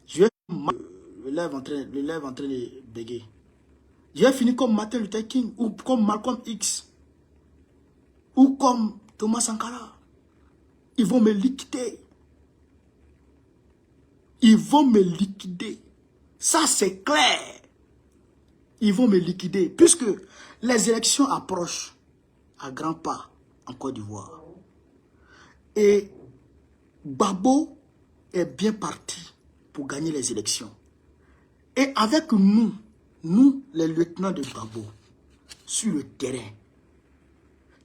Je vais le lève en train de bégayer. Je vais finir comme Martin Luther King ou comme Malcolm X ou comme Thomas Sankara. Ils vont me liquider. Ils vont me liquider. Ça, c'est clair. Ils vont me liquider. Puisque les élections approchent à grands pas en Côte d'Ivoire. Et Gbagbo est bien parti pour gagner les élections. Et avec nous, les lieutenants de Gbagbo, sur le terrain,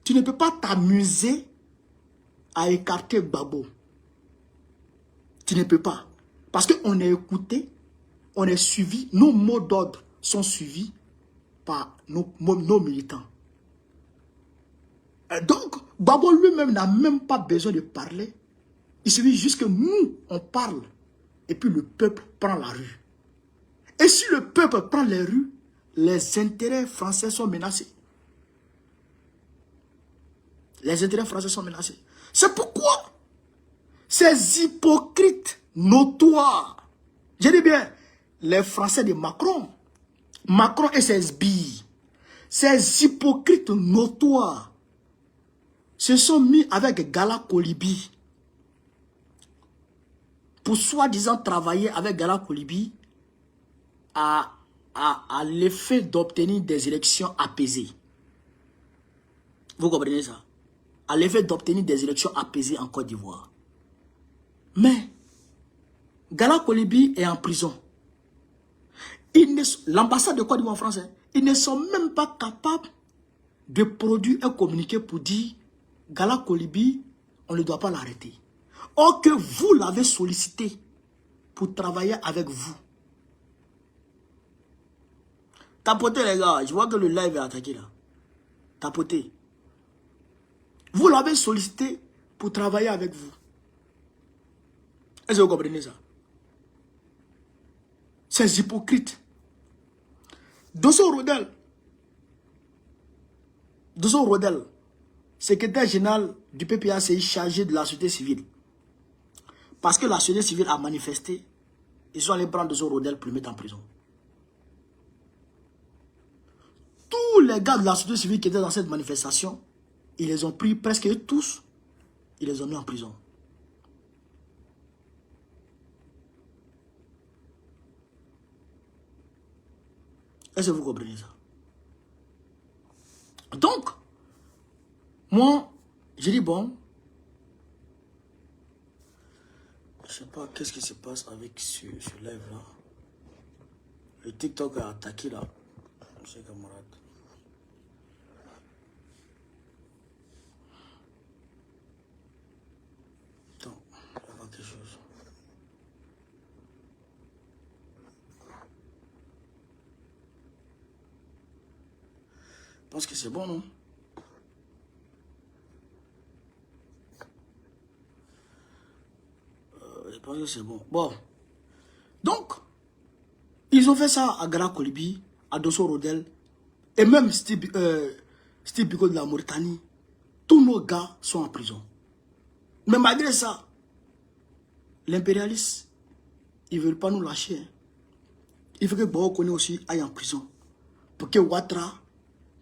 tu ne peux pas t'amuser à écarter Gbagbo. Tu ne peux pas. Parce qu'on est écouté, on est suivi, nos mots d'ordre sont suivis par nos militants. Et donc, Gbagbo lui-même n'a même pas besoin de parler. Il suffit juste que nous, on parle. Et puis le peuple prend la rue. Et si le peuple prend les rues, les intérêts français sont menacés. Les intérêts français sont menacés. C'est pourquoi ces hypocrites notoires, je dis bien, les Français de Macron et ses sbires, ces hypocrites notoires, se sont mis avec Gala Kolibi pour soi-disant travailler avec Gala Kolibi à l'effet d'obtenir des élections apaisées. Vous comprenez ça? À l'effet d'obtenir des élections apaisées en Côte d'Ivoire. Mais Gala Kolibi est en prison. L'ambassade de Côte d'Ivoire en France, ils ne sont même pas capables de produire un communiqué pour dire Gala Kolibi, on ne doit pas l'arrêter. Or que vous l'avez sollicité pour travailler avec vous. Tapotez les gars, je vois que le live est attaqué là. Tapotez. Vous l'avez sollicité pour travailler avec vous. Est-ce que vous comprenez ça? Ces hypocrites. Dosso Rodel, secrétaire général du PPACI chargé de la société civile. Parce que la société civile a manifesté, ils sont allés prendre Dosso Rodel pour le mettre en prison. Tous les gars de la société civile qui étaient dans cette manifestation, ils les ont pris presque tous, ils les ont mis en prison. Est-ce que vous comprenez ça? Donc, moi, je dis bon, je sais pas qu'est-ce qui se passe avec ce live-là. Le TikTok a attaqué là, mes camarades. Attends, il y a pas quelque chose. pense que c'est bon, non? Je pense que c'est bon. Bon. Donc, ils ont fait ça à Gara Kolibi, à Dosso Rodel, et même Steve Biko de la Mauritanie. Tous nos gars sont en prison. Mais malgré ça, l'impérialiste, ils ne veulent pas nous lâcher. Hein. Il faut que Bao Kone aussi aille en prison. Pour que Ouattara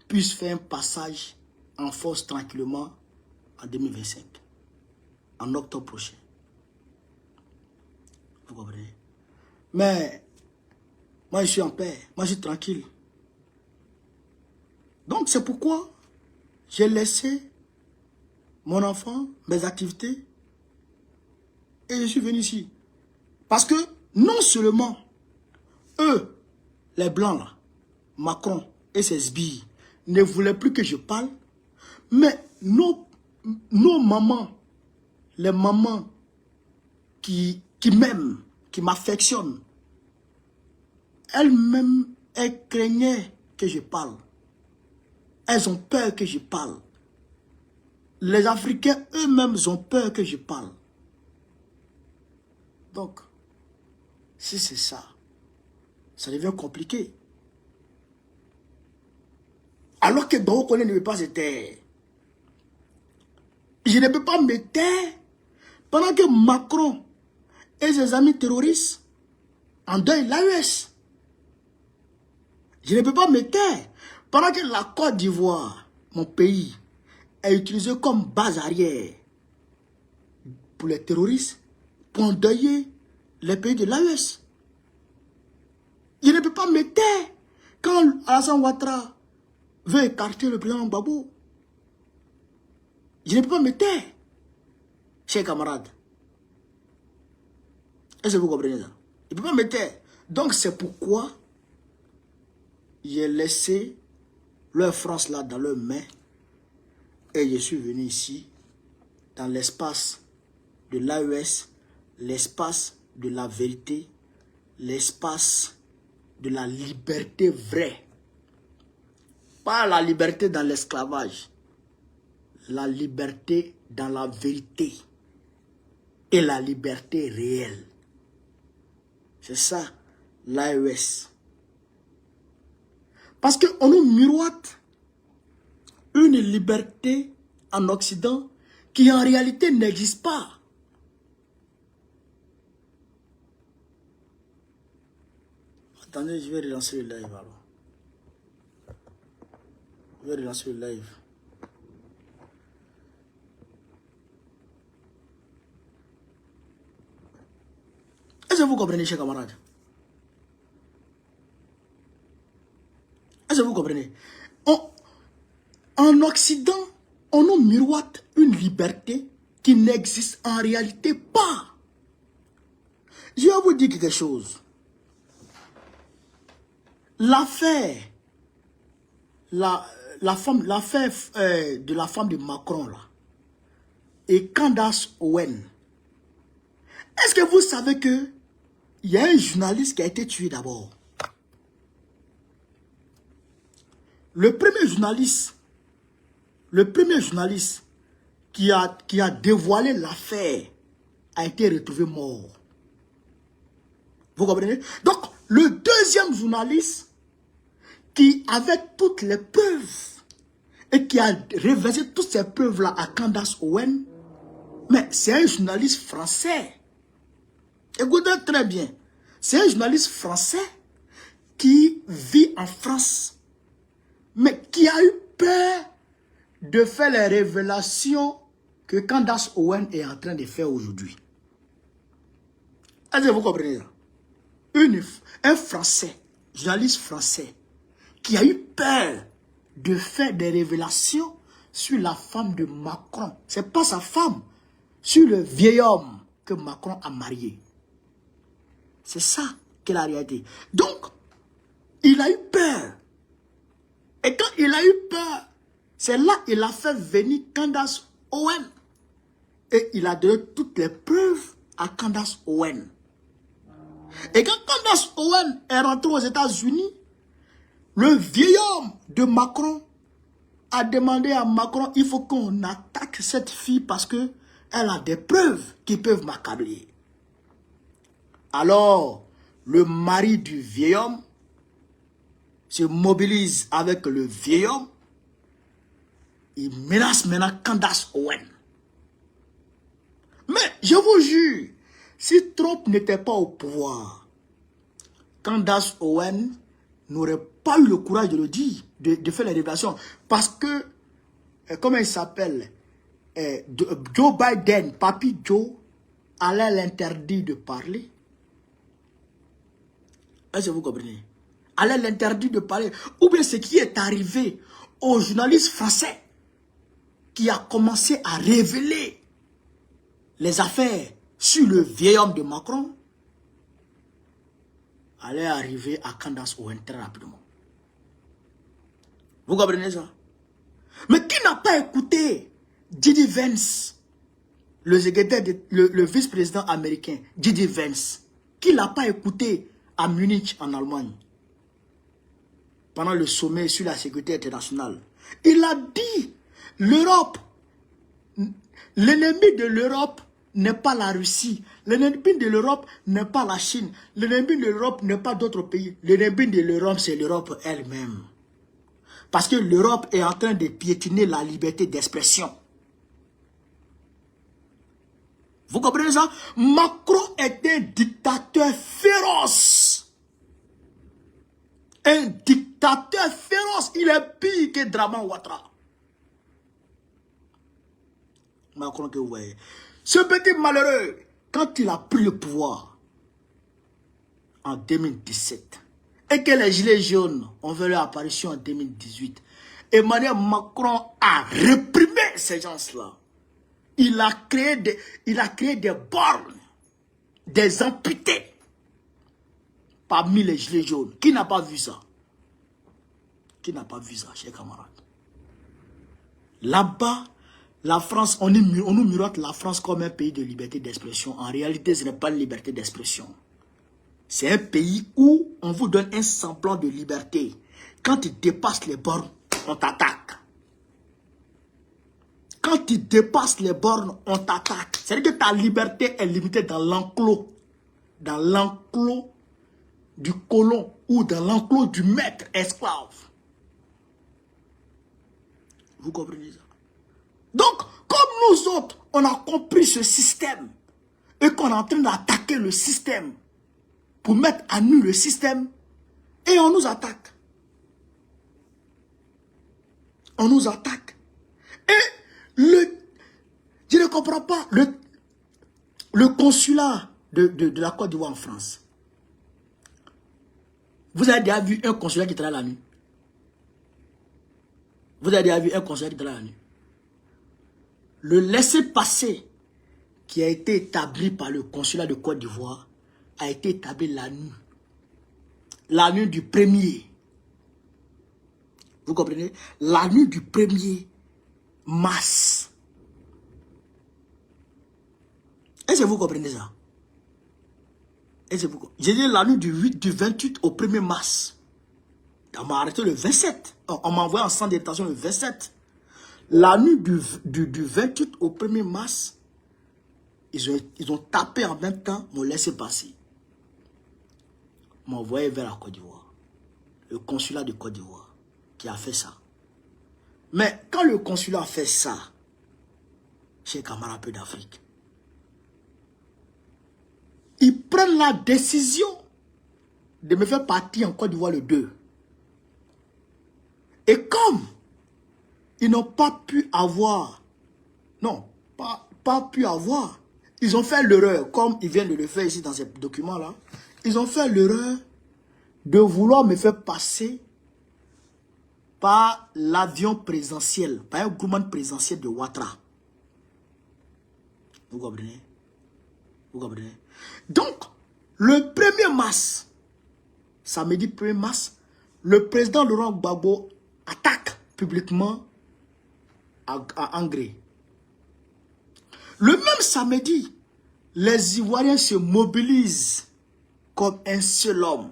puisse faire un passage en force tranquillement en 2025. En octobre prochain. Vous comprenez? Mais, moi je suis en paix. Moi je suis tranquille. Donc c'est pourquoi j'ai laissé mon enfant, mes activités, et je suis venu ici. Parce que non seulement eux, les blancs là, Macron et ses sbilles, ne voulaient plus que je parle, mais nos mamans, les mamans qui m'aiment, qui m'affectionnent, elles-mêmes, elles craignaient que je parle. Elles ont peur que je parle. Les Africains eux-mêmes ont peur que je parle. Donc, si c'est ça, ça devient compliqué. Alors que Bao Kone ne veut pas se taire. Je ne peux pas me taire pendant que Macron et ses amis terroristes endeuillent l'AES. Je ne peux pas me taire pendant que la Côte d'Ivoire, mon pays, est utilisée comme base arrière pour les terroristes, pour endeuiller les pays de l'AES. Je ne peux pas me taire quand Alassane Ouattara veut écarter le président Gbagbo. Je ne peux pas me taire, chers camarades. Est-ce que vous comprenez ça? Je ne peux pas me taire. Donc c'est pourquoi j'ai laissé leur France là dans leurs mains et je suis venu ici dans l'espace de l'AES, l'espace de la vérité, l'espace de la liberté vraie. Pas la liberté dans l'esclavage, la liberté dans la vérité et la liberté réelle. C'est ça l'AES. Parce qu'on nous miroite une liberté en Occident qui en réalité n'existe pas. Attendez, je vais relancer le live alors. Je vais relancer le live. Est-ce que vous comprenez, chers camarades? Est-ce que vous comprenez? En Occident, on nous miroite une liberté qui n'existe en réalité pas. Je vais vous dire quelque chose. L'affaire de la femme de Macron là, et Candace Owen. Est-ce que vous savez que il y a un journaliste qui a été tué d'abord? Le premier journaliste qui a dévoilé l'affaire a été retrouvé mort. Vous comprenez? Donc, le deuxième journaliste qui avait toutes les preuves et qui a révélé toutes ces preuves-là à Candace Owen, mais c'est un journaliste français. Écoutez très bien. C'est un journaliste français qui vit en France, mais qui a eu peur de faire les révélations que Candace Owen est en train de faire aujourd'hui. Est-ce que vous comprenez ça? Un Français, journaliste français, qui a eu peur de faire des révélations sur la femme de Macron. Ce n'est pas sa femme, sur le vieil homme que Macron a marié. C'est ça qu'est la réalité. Donc, il a eu peur. Et quand il a eu peur, c'est là qu'il a fait venir Candace Owen. Et il a donné toutes les preuves à Candace Owen. Et quand Candace Owen est rentré aux États-Unis, le vieil homme de Macron a demandé à Macron, il faut qu'on attaque cette fille parce que elle a des preuves qui peuvent m'accabler. Alors, le mari du vieil homme se mobilise avec le vieil homme. Il menace maintenant Candace Owen. Mais je vous jure, si Trump n'était pas au pouvoir, Candace Owen n'aurait pas eu le courage de le dire, de faire les révélations. Parce que, comment il s'appelle, Joe Biden, Papi Joe, allait l'interdire de parler. Est-ce que vous comprenez? Allait l'interdire de parler. Ou bien ce qui est arrivé aux journalistes français qui a commencé à révéler les affaires sur le vieil homme de Macron allait arriver à Candace Owen très rapidement. Vous comprenez ça? Mais qui n'a pas écouté J.D. Vance, le vice-président américain, J.D. Vance, qui n'a pas écouté à Munich en Allemagne pendant le sommet sur la sécurité internationale? Il a dit, l'Europe, l'ennemi de l'Europe n'est pas la Russie, l'ennemi de l'Europe n'est pas la Chine, l'ennemi de l'Europe n'est pas d'autres pays, l'ennemi de l'Europe c'est l'Europe elle-même. Parce que l'Europe est en train de piétiner la liberté d'expression. Vous comprenez ça? Macron est un dictateur féroce. Un dictateur féroce. Il est pire que Draman Ouattara. Macron que vous voyez. Ce petit malheureux, quand il a pris le pouvoir en 2017 et que les gilets jaunes ont fait leur apparition en 2018, Emmanuel Macron a réprimé ces gens-là. Il a créé des bornes, des amputés parmi les gilets jaunes. Qui n'a pas vu ça? Qui n'a pas vu ça, chers camarades? Là-bas, la France, on nous miroite la France comme un pays de liberté d'expression. En réalité, ce n'est pas une liberté d'expression. C'est un pays où on vous donne un semblant de liberté. Quand tu dépasses les bornes, on t'attaque. Quand tu dépasses les bornes, on t'attaque. C'est-à-dire que ta liberté est limitée dans l'enclos. Dans l'enclos du colon ou dans l'enclos du maître esclave. Vous comprenez ça? Donc, comme nous autres, on a compris ce système et qu'on est en train d'attaquer le système pour mettre à nu le système et on nous attaque. On nous attaque. Et je ne comprends pas le consulat de la Côte d'Ivoire en France. Vous avez déjà vu un consulat qui travaille la nuit? Vous avez déjà vu un consulat qui travaille la nuit? Le laissez-passer qui a été établi par le consulat de Côte d'Ivoire a été établi la nuit. La nuit du 1er. Vous comprenez? La nuit du 1er mars. Est-ce que vous comprenez ça? J'ai dit la nuit du 28 au 1er mars. On m'a arrêté le 27. On m'a envoyé en centre de détention le 27. La nuit du 28 au 1er mars, ils ont tapé en même temps, m'ont laissé passer. M'ont envoyé vers la Côte d'Ivoire. Le consulat de Côte d'Ivoire qui a fait ça. Mais quand le consulat a fait ça, chez camarades peu d'Afrique, ils prennent la décision de me faire partir en Côte d'Ivoire le 2. Et comme ils n'ont pas pu avoir, non, pas pu avoir, ils ont fait l'erreur, comme ils viennent de le faire ici dans ces documents-là, ils ont fait l'erreur de vouloir me faire passer par l'avion présidentiel, par un gouvernement présidentiel de Ouattara. Vous comprenez? Vous comprenez? Donc, le 1er mars, samedi 1er mars, le président Laurent Gbagbo attaque publiquement à Angré. Le même samedi, les Ivoiriens se mobilisent comme un seul homme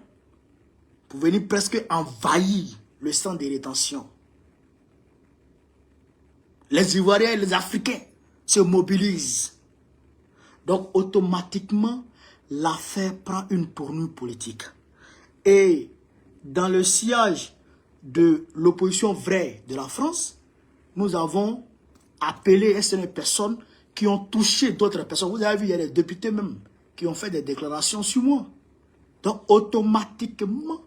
pour venir presque envahir le centre de rétention. les Ivoiriens et les Africains se mobilisent. Donc, automatiquement, l'affaire prend une tournure politique. Et dans le sillage de l'opposition vraie de la France, nous avons appelé certaines personnes qui ont touché d'autres personnes. Vous avez vu, il y a des députés même qui ont fait des déclarations sur moi. Donc, automatiquement,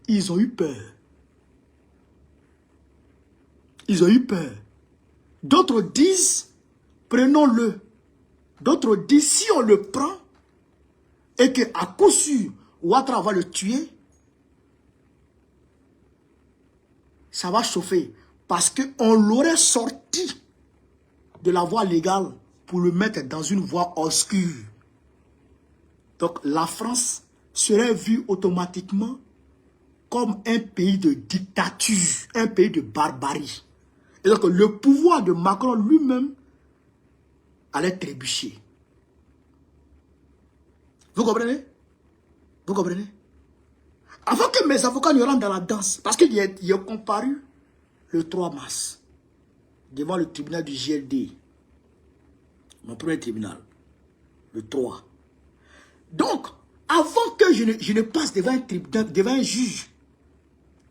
ils ont eu peur. Ils ont eu peur. D'autres disent, prenons-le. D'autres disent, si on le prend, et qu'à coup sûr, Ouattara va le tuer, ça va chauffer. Parce qu'on l'aurait sorti de la voie légale pour le mettre dans une voie obscure. Donc la France serait vue automatiquement comme un pays de dictature, un pays de barbarie. Et donc le pouvoir de Macron lui-même allait trébucher. Vous comprenez? Vous comprenez? Avant que mes avocats ne rentrent dans la danse, parce qu'il y a comparu le 3 mars devant le tribunal du GLD, mon premier tribunal, le 3. Donc, avant que je ne passe devant un tribunal, devant un juge,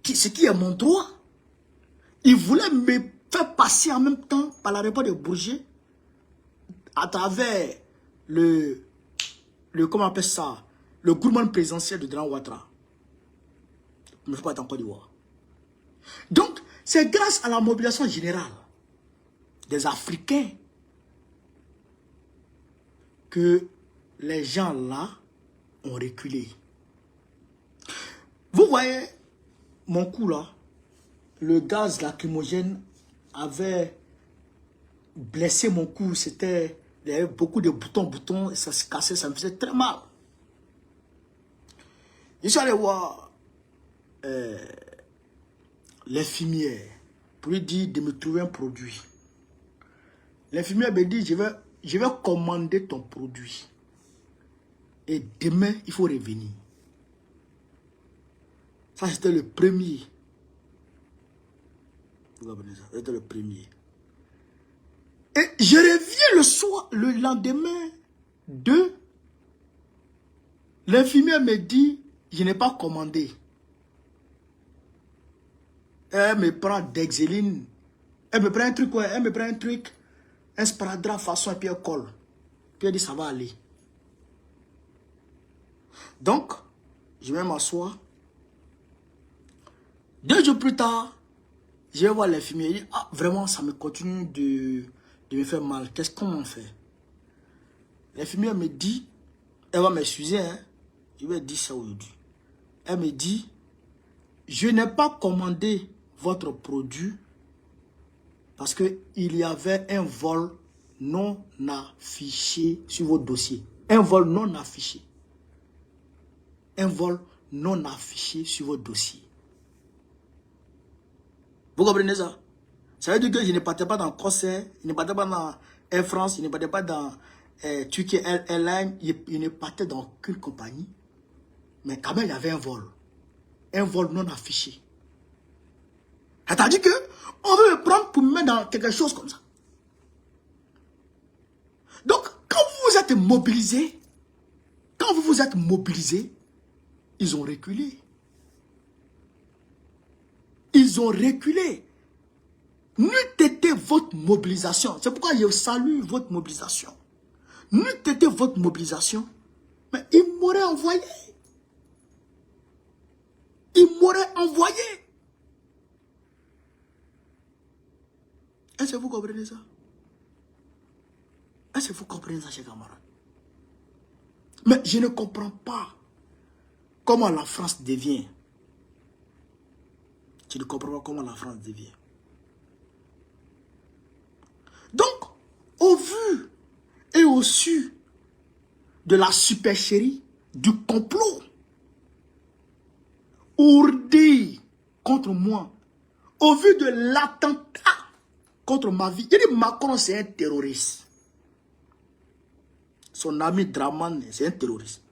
ce qui est mon droit, il voulait me faire passer en même temps par l'aéroport de Bourget à travers comment on appelle ça, le gouvernement présidentiel de Dran Ouattara. Je ne peux pas être en Côte d'Ivoire. Donc, c'est grâce à la mobilisation générale des Africains que les gens là ont reculé. Vous voyez mon cou là, le gaz lacrymogène avait blessé mon cou. Il y avait beaucoup de boutons, et ça se cassait, ça me faisait très mal. Je suis allé voir l'infirmière pour lui dire de me trouver un produit. L'infirmière me dit, je vais commander ton produit. Et demain, il faut revenir. Ça, c'était le premier. Vous comprenez ça? C'était le premier. Et je reviens le soir, le lendemain de... L'infirmière me dit, je n'ai pas commandé. Elle me prend Dexéline. Elle me prend un truc, ouais, elle me prend un truc, un sparadrap façon, et puis elle colle. Puis elle dit, ça va aller. Donc, je vais m'asseoir. 2 jours plus tard, je vais voir l'infirmière. Il dit, ah, vraiment, ça me continue de me faire mal. Qu'est-ce qu'on fait? L'infirmière me dit, elle va m'excuser, hein. Je vais dire ça aujourd'hui. Elle me dit, je n'ai pas commandé votre produit parce qu'il y avait un vol non affiché sur votre dossier. Un vol non affiché. Un vol non affiché sur votre dossier. Vous comprenez ça? Ça veut dire que je ne partais pas dans Corsair, je ne partais pas dans Air France, je ne partais pas dans Turkey Airlines, je ne partais dans aucune compagnie. Mais quand même, il y avait un vol. Un vol non affiché. C'est-à-dire que on veut me prendre pour me mettre dans quelque chose comme ça. Donc, quand vous vous êtes mobilisés, ils ont reculé. Ils ont reculé. N'eût été votre mobilisation. C'est pourquoi je salue votre mobilisation. N'eût été votre mobilisation, mais ils m'auraient envoyé. Ils m'auraient envoyé. Est-ce que vous comprenez ça? Est-ce que vous comprenez ça, chers camarades? Mais je ne comprends pas comment la France devient. Je ne comprends pas comment la France devient. Donc, au vu et au su de la supercherie, du complot ourdi contre moi, au vu de l'attentat contre ma vie, il dit Macron c'est un terroriste. Son ami Draman c'est un terroriste.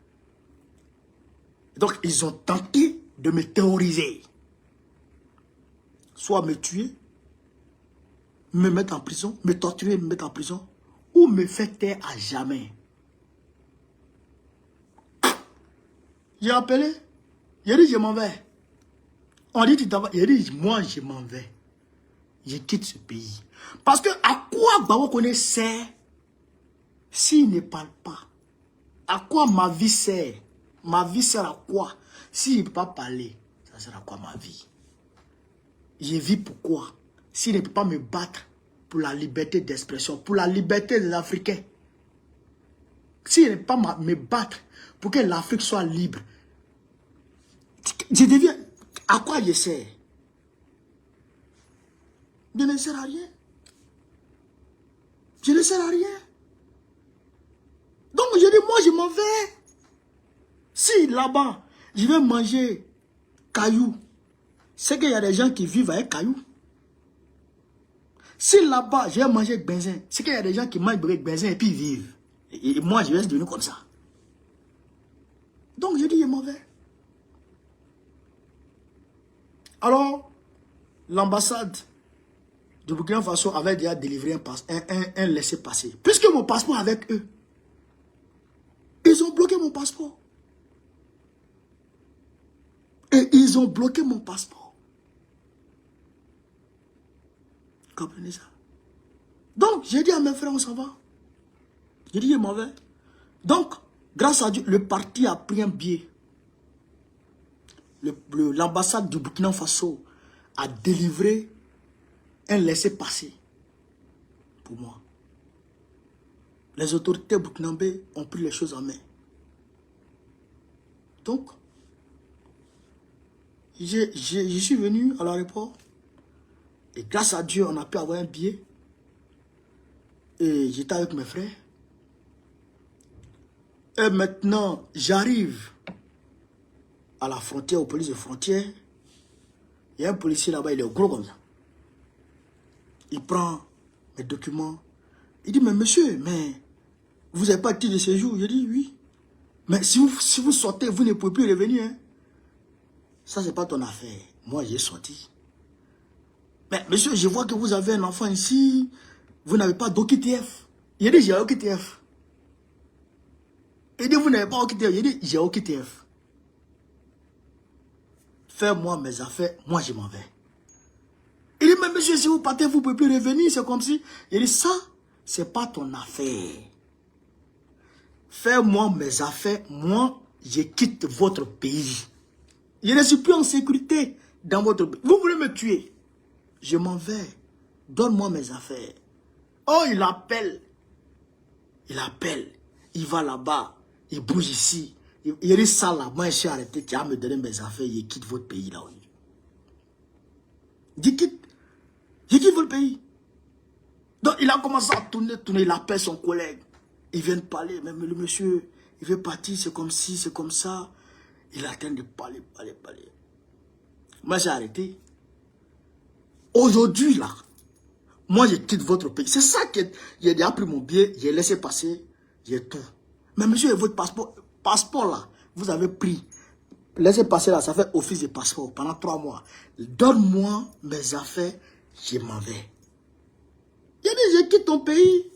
Donc ils ont tenté de me terroriser. Soit me tuer, me mettre en prison, me torturer, me mettre en prison, ou me faire taire à jamais. J'ai appelé, j'ai dit je m'en vais. On dit tu t'en vas, j'ai dit moi je m'en vais. Je quitte ce pays. Parce que à quoi Gbagbo Koné sert s'il ne parle pas? À quoi ma vie sert? Ma vie sert à quoi? S'il ne peut pas parler, ça sert à quoi ma vie? Je vis pourquoi? S'il ne peut pas me battre pour la liberté d'expression, pour la liberté des Africains. S'il ne peut pas me battre pour que l'Afrique soit libre, je deviens... À quoi je sers? Je ne sers à rien. Je ne sers à rien. Donc je dis, moi je m'en vais. Si là-bas, je vais manger cailloux, c'est qu'il y a des gens qui vivent avec cailloux. Si là-bas, je vais manger benzin, c'est qu'il y a des gens qui mangent avec benzin et puis ils vivent. Et moi, je vais se devenir comme ça. Donc je dis, je m'en vais. Alors, l'ambassade de Burkina Faso avait déjà délivré un laissez-passer. Puisque mon passeport avec eux, ils ont bloqué mon passeport. Et ils ont bloqué mon passeport. Vous comprenez ça? Donc, j'ai dit à mes frères, on s'en va. J'ai dit, je m'en vais. Donc, grâce à Dieu, le parti a pris un billet. L'ambassade du Burkina Faso a délivré un laissez-passer pour moi. Les autorités burkinabées ont pris les choses en main. Donc, je suis venu à l'aéroport et grâce à Dieu, on a pu avoir un billet. Et j'étais avec mes frères. Et maintenant, j'arrive à la frontière, aux polices de frontière. Il y a un policier là-bas, il est gros comme ça. Il prend mes documents. Il dit, mais monsieur, mais vous n'avez pas de titre de séjour? Je dis, oui. Mais si vous sortez, vous ne pouvez plus revenir. Hein? Ça, ce n'est pas ton affaire. Moi, j'ai sorti. Mais monsieur, je vois que vous avez un enfant ici. Vous n'avez pas d'OQTF. Il dit, j'ai OQTF. Il dit, vous n'avez pas OQTF. Il dit, j'ai OQTF. Fais-moi mes affaires, moi je m'en vais. Il dit, mais monsieur, si vous partez, vous ne pouvez plus revenir, c'est comme si... Il dit, ça, c'est pas ton affaire. Fais-moi mes affaires, moi, je quitte votre pays. Je ne suis plus en sécurité dans votre pays. Vous voulez me tuer? Je m'en vais. Donne-moi mes affaires. Oh, il appelle. Il appelle. Il va là-bas. Il bouge ici. Il dit ça là. Moi, je suis arrêté. Tu vas me donner mes affaires. Je quitte votre pays là. Je quitte votre pays. Donc, il a commencé à tourner. Il appelle son collègue. Il vient de parler. Même le monsieur, il veut partir. C'est comme ci, c'est comme ça. Il est en train de parler. Moi, j'ai arrêté. Aujourd'hui, là, moi, je quitte votre pays. C'est ça que j'ai déjà pris mon billet, j'ai laissé passer, j'ai tout. Mais monsieur, votre passeport là, vous avez pris. Laissez passer là, ça fait office de passeport pendant 3 mois. Donne-moi mes affaires, je m'en vais. Il a dit, je quitte ton pays.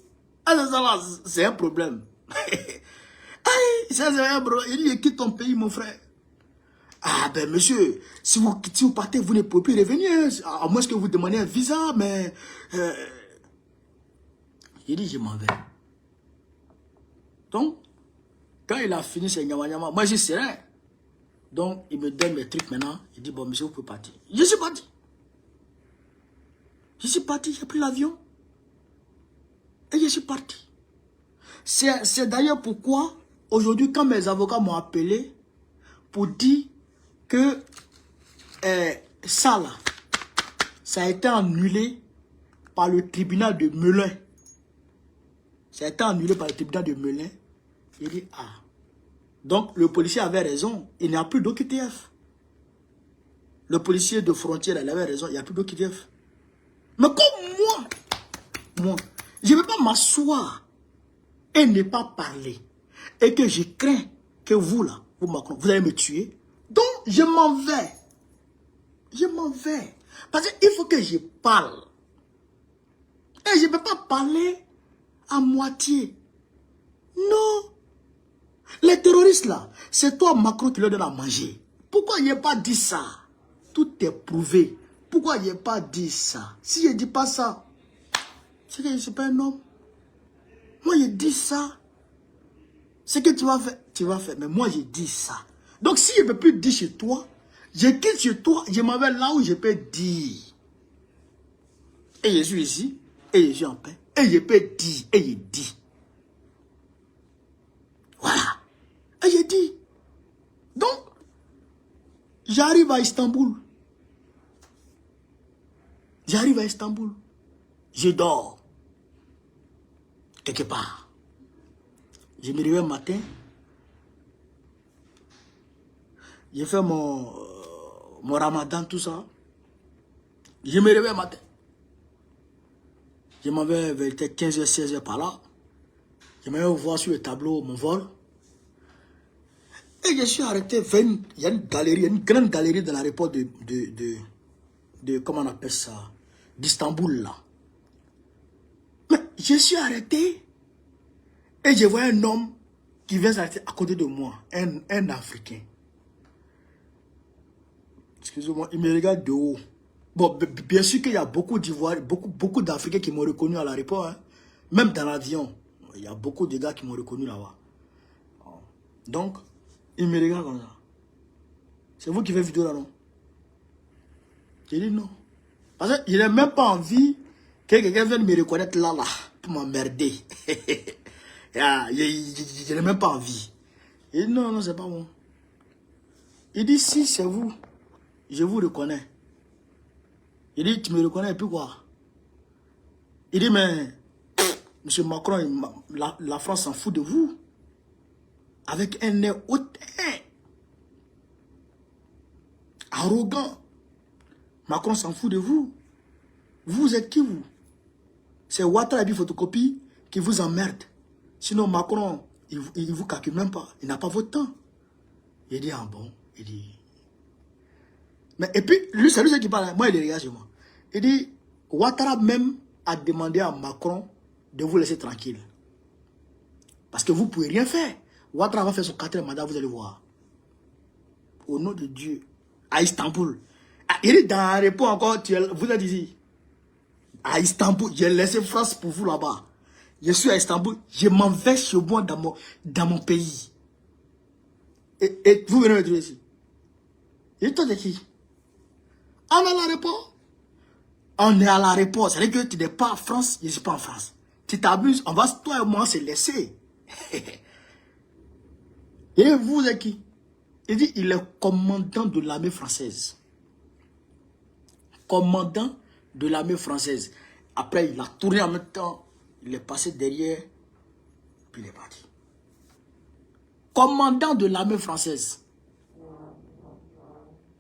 Ah, c'est un problème. C'est un problème. Il dit, je quitte ton pays, mon frère. Ah ben monsieur, si vous partez, vous ne pouvez plus revenir. À moins que vous demandez un visa, mais... Il dit, je m'en vais. Donc, quand il a fini ses nyama, moi je suis serein. Donc, il me donne mes trucs maintenant. Il dit, bon monsieur, vous pouvez partir. Je suis parti. J'ai pris l'avion. Et je suis parti. C'est d'ailleurs pourquoi, aujourd'hui, quand mes avocats m'ont appelé pour dire que ça là, ça a été annulé par le tribunal de Melun. Ça a été annulé par le tribunal de Melun. Il dit, ah. Donc, le policier avait raison. Il n'y a plus d'OQTF. Le policier de frontière, il avait raison. Il n'y a plus d'OQTF. Mais comme moi, je ne vais pas m'asseoir et ne pas parler. Et que je crains que vous, là, vous allez me tuer. Donc, je m'en vais. Je m'en vais. Parce qu'il faut que je parle. Et je ne peux pas parler à moitié. Non. Les terroristes là, c'est toi Macron qui leur donne à manger. Pourquoi il n'y a pas dit ça? Tout est prouvé. Pourquoi il n'y a pas dit ça? Si je ne dis pas ça, c'est que je ne suis pas un homme. Moi, je dis ça. Ce que tu vas faire, tu vas faire. Mais moi, je dis ça. Donc, si je ne peux plus dire chez toi, je quitte chez toi, je m'en vais là où je peux dire. Et je suis ici, et je suis en paix. Et je peux dire, et je dis. Voilà. Et je dis. Donc, j'arrive à Istanbul. J'arrive à Istanbul. Je dors. Quelque part. Je me réveille le matin. J'ai fait mon ramadan, tout ça. Je me réveille le matin. Je m'en vais vers 15h, 16h par là. Je m'en vais voir sur le tableau mon vol. Et je suis arrêté vers il y a une galerie, une grande galerie de l'aéroport de comment on appelle ça, d'Istanbul là. Mais je suis arrêté et je vois un homme qui vient s'arrêter à côté de moi, un Africain. Excusez-moi, il me regarde de haut. Bon, bien sûr qu'il y a beaucoup d'Ivoiriens, beaucoup d'Africains qui m'ont reconnu à l'aéroport, hein. Même dans l'avion, il y a beaucoup de gars qui m'ont reconnu là-bas. Donc, il me regarde comme ça. C'est vous qui faites vidéo là, non? J'ai dit non. Parce qu'il n'a même pas envie que quelqu'un vienne me reconnaître là, pour m'emmerder. Je n'ai même pas envie. Il dit non, non, c'est pas bon. Il dit si c'est vous, je vous reconnais. Il dit tu me reconnais et puis quoi? Il dit mais M. Macron, la France s'en fout de vous. Avec un nez hautain. Arrogant. Macron s'en fout de vous. Vous êtes qui vous? C'est Ouattara et photocopie qui vous emmerde. Sinon Macron, il vous calcule même pas. Il n'a pas votre temps. Il dit ah bon. Il dit. Mais et puis, lui, c'est lui qui parle. Moi, il est regarde chez moi. Il dit, Ouattara même a demandé à Macron de vous laisser tranquille. Parce que vous ne pouvez rien faire. Ouattara va faire son 4e mandat, vous allez voir. Au nom de Dieu. À Istanbul. Ah, il est dans l'aéroport encore, vous êtes ici. À Istanbul, j'ai laissé France pour vous là-bas. Je suis à Istanbul, je m'en vais chez moi dans mon pays. Et vous venez me trouver ici. Et toi, t'es qui? On est à l'aéroport. On est à l'aéroport. C'est-à-dire que tu n'es pas en France, je ne suis pas en France. Tu t'abuses, on va, toi et moi, se laisser. Et vous êtes qui? Il dit, il est commandant de l'armée française. Commandant de l'armée française. Après, il a tourné en même temps. Il est passé derrière. Puis il est parti. Commandant de l'armée française.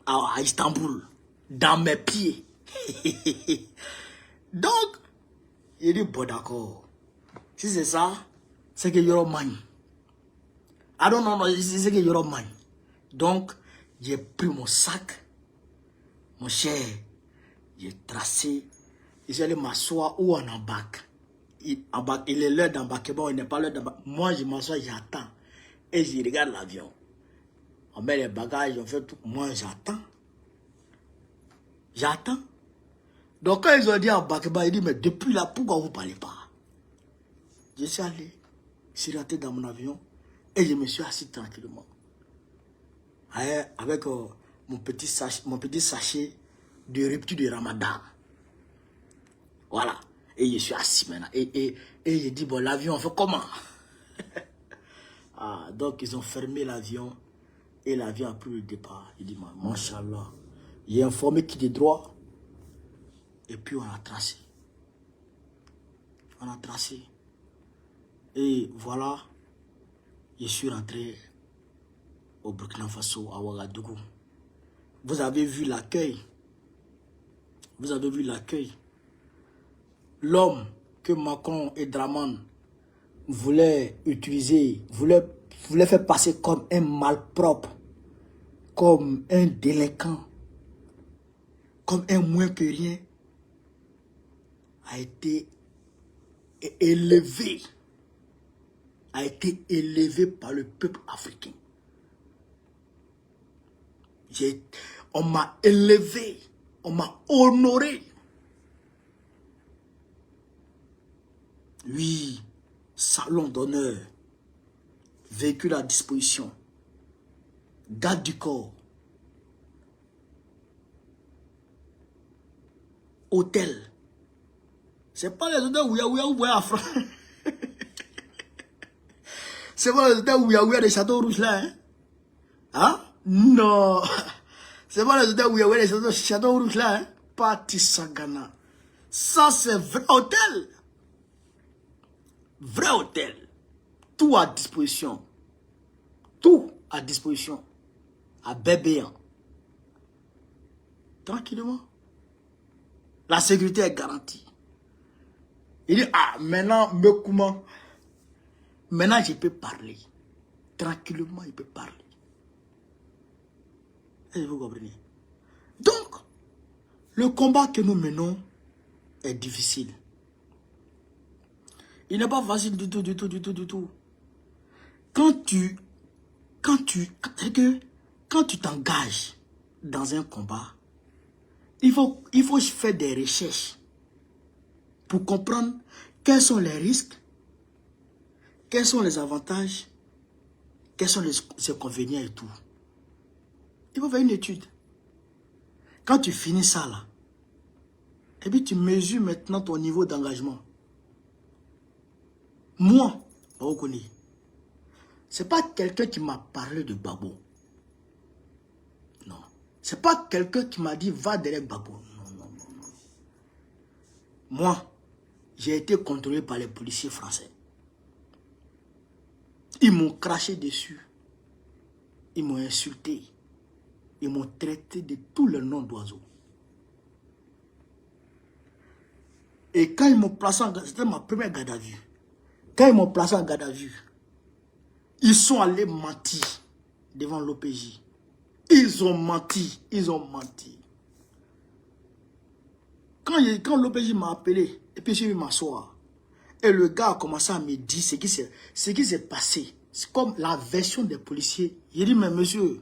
À Istanbul. Dans mes pieds. Donc, il dit, bon d'accord. Si c'est ça, c'est que you're mine. I don't know, c'est que you're mine. Donc, j'ai pris mon sac, mon cher, j'ai tracé, et j'allais m'asseoir ou en embarque. Il est l'heure d'embarquer, bon, il n'est pas l'heure d'embarquer. Moi, je m'assois, j'attends. Et je regarde l'avion. On met les bagages, on fait tout. Moi, j'attends. J'attends. Donc, quand ils ont dit embarquer, il dit, mais depuis là, pourquoi vous ne parlez pas? Je suis allé, je suis rentré dans mon avion, et je me suis assis tranquillement. Avec mon petit sachet de rupture de Ramadan. Voilà. Et je suis assis maintenant. Et je dis, bon, l'avion, on fait comment? Donc, ils ont fermé l'avion. Et l'avion a pris le départ. Il dit, Masha'Allah. J'ai informé qui de droit. Et puis, on a tracé. On a tracé. Et voilà. Je suis rentré au Burkina Faso, à Ouagadougou. Vous avez vu l'accueil. Vous avez vu l'accueil. L'homme que Macron et Draman voulaient utiliser, voulaient faire passer comme un malpropre, comme un délinquant, comme un moins que rien, a été est élevé, a été élevé par le peuple africain. On m'a élevé, on m'a honoré. Oui, salon d'honneur, véhicule à disposition, garde du corps, hôtel. C'est pas les hôtels où vous voyez en France. C'est pas les hôtels où il y a des châteaux rouges là, hein? Hein? Non. C'est pas les hôtels où il y a des châteaux rouges là, hein? Parti Sagana. Ça, c'est vrai hôtel. Vrai hôtel. Tout à disposition. Tout à disposition. À Bébéan. Tranquillement. La sécurité est garantie. Il dit, ah, maintenant, me comment? Maintenant, je peux parler. Tranquillement, il peut parler. Et vous comprenez? Donc, le combat que nous menons est difficile. Il n'est pas facile du tout, du tout, du tout, du tout. Quand tu t'engages dans un combat, il faut faire des recherches pour comprendre quels sont les risques, quels sont les avantages, quels sont les inconvénients et tout. Il faut faire une étude. Quand tu finis ça là, et puis tu mesures maintenant ton niveau d'engagement. Moi, je reconnais. Ce n'est pas quelqu'un qui m'a parlé de Gbagbo. Non. Ce n'est pas quelqu'un qui m'a dit va derrière Gbagbo. Non, non, non, non. Moi, j'ai été contrôlé par les policiers français. Ils m'ont craché dessus. Ils m'ont insulté. Ils m'ont traité de tous les noms d'oiseaux. Et quand ils m'ont placé en garde à vue, c'était ma première garde à vue. Quand ils m'ont placé en garde à vue, ils sont allés mentir devant l'OPJ. Ils ont menti. Ils ont menti. Quand l'OPJ m'a appelé, et puis je suis venu m'asseoir, et le gars a commencé à me dire ce qui s'est passé. C'est comme la version des policiers. Il dit, mais monsieur,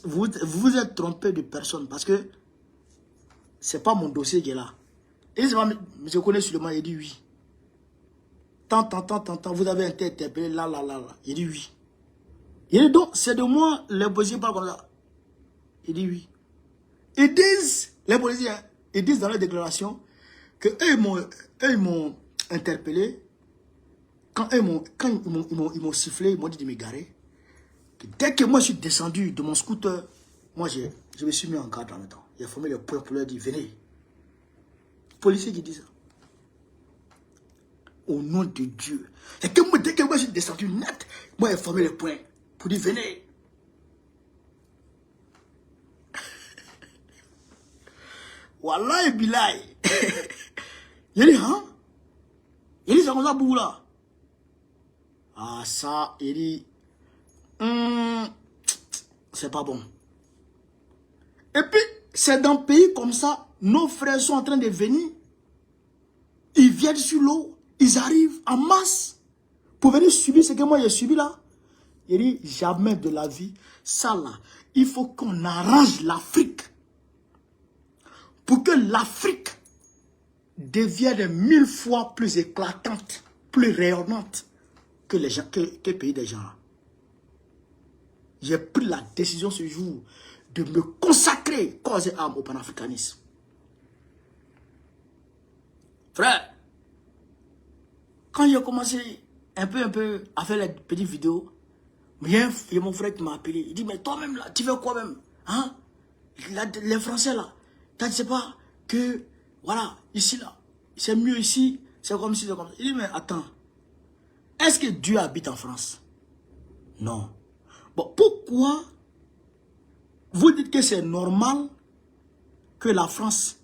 vous vous êtes trompé de personne parce que c'est pas mon dossier qui est là. Et je connais seulement, il dit oui. Tant, vous avez été interpellé là. Il dit oui. Il dit donc, c'est de moi, les policiers parlent comme ça. Il dit oui. Ils disent, les policiers, ils disent dans leur déclaration que eux, ils m'ont interpellé. Quand ils m'ont sifflé, ils m'ont dit de m'égarer. Dès que moi je suis descendu de mon scooter, moi je me suis mis en garde en même temps. Il a formé les poings pour leur dire, venez. Policier qui dit ça. Au nom de Dieu. Et que moi, dès que moi je suis descendu net, moi j'ai formé les poings pour dire, venez. Wallah et bilaï. Il dit, hein? Il dit, c'est comme ça, bout là. Ah, ça, il dit, c'est pas bon. Et puis, c'est dans un pays comme ça, nos frères sont en train de venir. Ils viennent sur l'eau, ils arrivent en masse pour venir subir ce que moi j'ai subi là. Il dit, jamais de la vie, ça là, il faut qu'on arrange l'Afrique. Pour que l'Afrique devienne 1000 fois plus éclatante, plus rayonnante que les gens, que le pays des gens. J'ai pris la décision ce jour de me consacrer corps et âme au panafricanisme. Frère, quand j'ai commencé un peu à faire les petites vidéos, il y a mon frère qui m'a appelé. Il dit, mais toi-même là, tu veux quoi même? Hein? Les Français là, tu ne sais pas que, voilà, ici là, c'est mieux ici, c'est comme si, c'est comme ça. Il dit, mais attends, est-ce que Dieu habite en France? Non. Bon, pourquoi vous dites que c'est normal que la France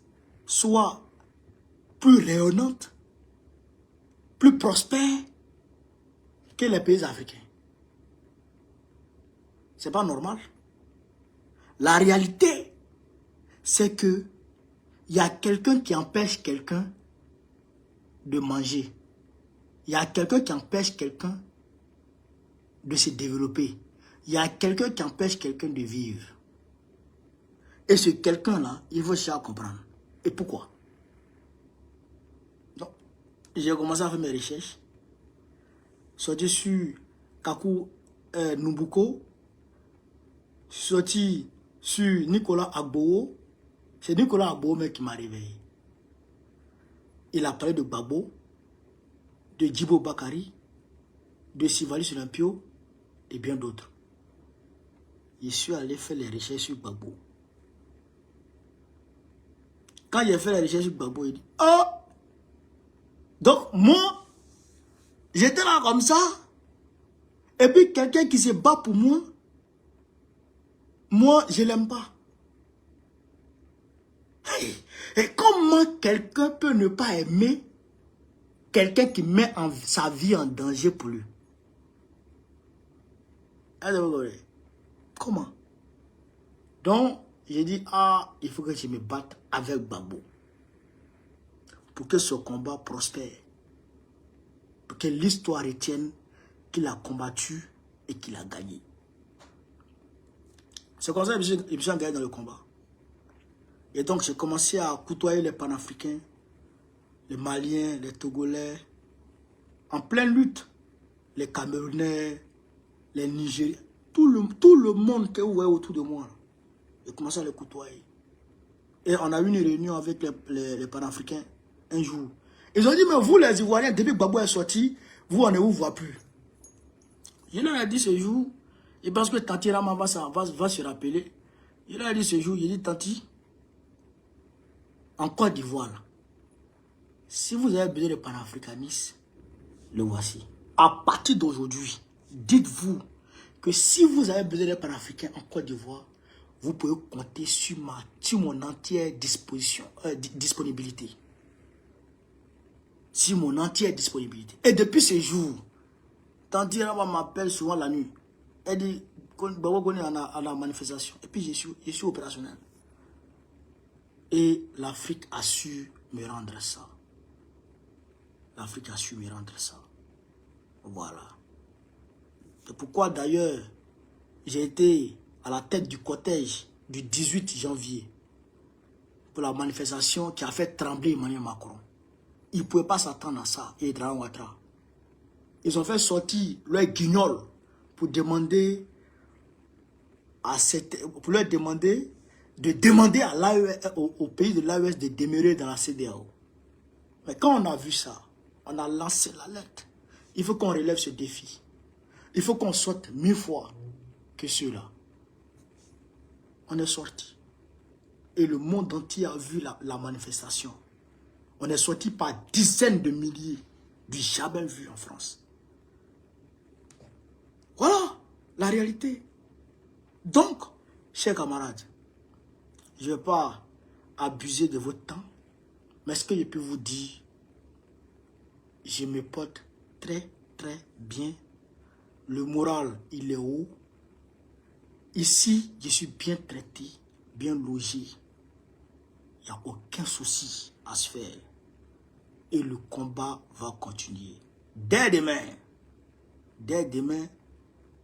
soit plus rayonnante, plus prospère que les pays africains? C'est pas normal. La réalité, c'est que il y a quelqu'un qui empêche quelqu'un de manger. Il y a quelqu'un qui empêche quelqu'un de se développer. Il y a quelqu'un qui empêche quelqu'un de vivre. Et ce quelqu'un-là, il faut chercher à comprendre. Et pourquoi? Donc, j'ai commencé à faire mes recherches. Sorti sur Kaku Nubuko. Sorti sur Nicolas Agbo. C'est Nicolas Agbo qui m'a réveillé. Il a parlé de Gbagbo, de Djibo Bakari, de Sivalis Olympio et bien d'autres. Je suis allé faire les recherches sur Gbagbo. Quand j'ai fait les recherches sur Gbagbo, il dit « Oh !» Donc moi, j'étais là comme ça. Et puis quelqu'un qui se bat pour moi, je ne l'aime pas. Et comment quelqu'un peut ne pas aimer quelqu'un qui met sa vie en danger pour lui? Comment? Donc, j'ai dit, ah, il faut que je me batte avec Gbagbo. Pour que ce combat prospère. Pour que l'histoire retienne qu'il a combattu et qu'il a gagné. C'est comme ça que je me suis engagé dans le combat. Et donc, j'ai commencé à côtoyer les panafricains, les Maliens, les Togolais, en pleine lutte. Les Camerounais, les Nigériens, tout le monde qui est autour de moi. J'ai commencé à les côtoyer. Et on a eu une réunion avec les panafricains un jour. Ils ont dit, mais vous les Ivoiriens, depuis que Gbagbo est sorti, vous on ne vous voit plus. Je leur ai dit ce jour, et parce que Tanti Rama va se rappeler, je leur ai dit ce jour, il dit, Tanti, en Côte d'Ivoire, si vous avez besoin de panafricanisme, le voici. À partir d'aujourd'hui, dites-vous que si vous avez besoin de panafricains en Côte d'Ivoire, vous pouvez compter sur mon entière disponibilité. Sur mon entière disponibilité. Et depuis ce jour, Tanti Rama m'appelle souvent la nuit. Elle dit, Gbagbo est à la manifestation. Et puis je suis opérationnel. Et l'Afrique a su me rendre ça. L'Afrique a su me rendre ça. Voilà. C'est pourquoi d'ailleurs, j'ai été à la tête du cortège du 18 janvier pour la manifestation qui a fait trembler Emmanuel Macron. Ils ne pouvaient pas s'attendre à ça, et Dragan Ouattara. Ils ont fait sortir leur guignol pour demander de demander à au pays de l'AES de demeurer dans la CEDEAO. Mais quand on a vu ça, on a lancé l'alerte. Il faut qu'on relève ce défi. Il faut qu'on sorte 1000 fois que ceux-là. On est sorti. Et le monde entier a vu la manifestation. On est sorti par dizaines de milliers. Du jamais vu en France. Voilà la réalité. Donc, chers camarades, je ne vais pas abuser de votre temps. Mais ce que je peux vous dire, je me porte très bien. Le moral, il est haut. Ici, je suis bien traité, bien logé. Il n'y a aucun souci à se faire. Et le combat va continuer. Dès demain,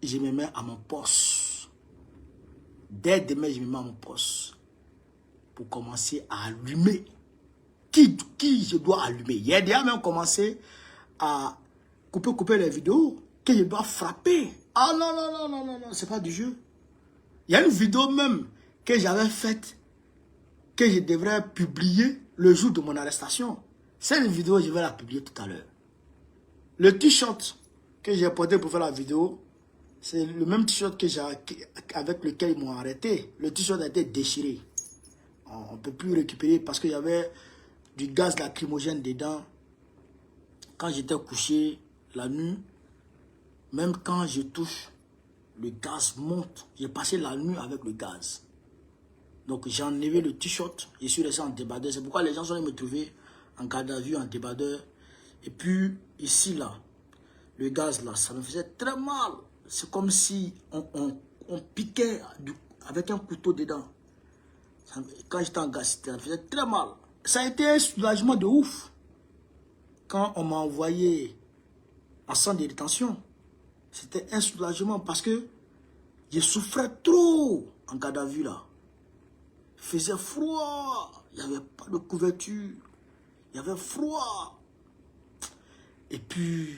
je me mets à mon poste. Dès demain, je me mets à mon poste. Pour commencer à allumer. Qui je dois allumer? Il a déjà même commencé à couper les vidéos. Que je dois frapper. Ah non, c'est pas du jeu. Il y a une vidéo même que j'avais faite, que je devrais publier le jour de mon arrestation. Cette vidéo, je vais la publier tout à l'heure. Le t-shirt que j'ai porté pour faire la vidéo, c'est le même t-shirt avec lequel ils m'ont arrêté. Le t-shirt a été déchiré. On ne peut plus récupérer parce qu'il y avait du gaz lacrymogène dedans. Quand j'étais couché la nuit, même quand je touche, le gaz monte. J'ai passé la nuit avec le gaz. Donc j'ai enlevé le t-shirt. Je suis resté en débardeur. C'est pourquoi les gens sont allés me trouver en garde à vue, en débardeur. Et puis ici là, le gaz là, ça me faisait très mal. C'est comme si on piquait avec un couteau dedans. Quand j'étais en gaz, ça me faisait très mal. Ça a été un soulagement de ouf. quand on m'a envoyé en centre de détention, c'était un soulagement parce que je souffrais trop en garde à vue là. Il faisait froid, il n'y avait pas de couverture, il y avait froid. Et puis,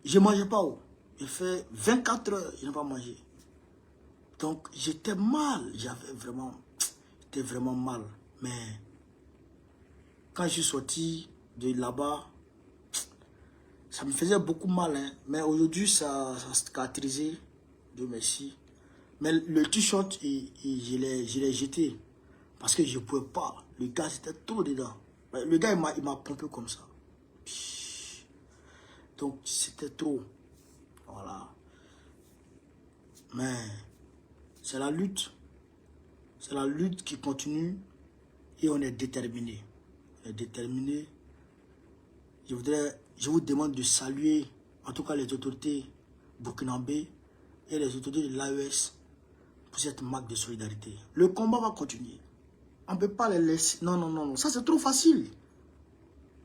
je ne mangeais pas. J'ai fait 24 heures, je n'ai pas mangé. Donc, j'étais mal, j'étais vraiment mal. Mais, quand je suis sorti de là-bas, ça me faisait beaucoup mal. Hein. Mais aujourd'hui, ça s'est cicatrisé, Dieu merci. Mais le t-shirt, je l'ai jeté. Parce que je ne pouvais pas. Le gars, c'était trop dedans. Le gars, il m'a pompé comme ça. Donc, c'était trop. Voilà. Mais, c'est la lutte. C'est la lutte qui continue. Et on est déterminé. On est déterminé. Je vous demande de saluer, en tout cas les autorités burkinabées et les autorités de l'AES pour cette marque de solidarité. Le combat va continuer. On ne peut pas les laisser. Non, non, non, non. Ça, c'est trop facile.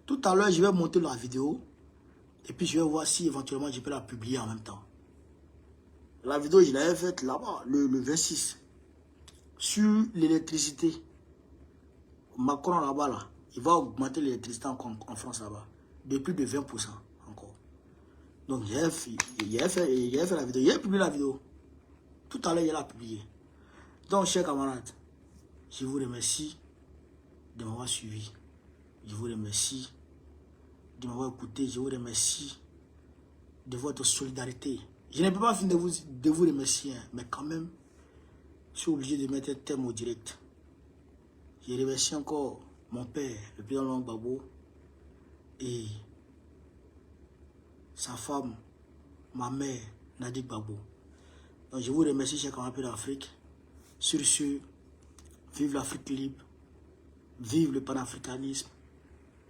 Tout à l'heure, je vais monter la vidéo. Et puis, je vais voir si éventuellement, je peux la publier en même temps. La vidéo, je l'avais faite là-bas, le 26. Sur l'électricité. Macron, là-bas, là, il va augmenter l'électricité en France, là-bas. De plus de 20% encore. Donc, j'ai fait la vidéo. J'ai publié la vidéo. Tout à l'heure, il l'a publié. Donc, chers camarades, je vous remercie de m'avoir suivi. Je vous remercie de m'avoir écouté. Je vous remercie de votre solidarité. Je ne peux pas finir de vous remercier, hein, mais quand même, je suis obligé de mettre un terme au direct. Je remercie encore mon père, le président Laurent Gbagbo, et sa femme, ma mère, Nadi Gbagbo. Donc je vous remercie, chers camarades d'Afrique. Sur ce, vive l'Afrique libre, vive le panafricanisme,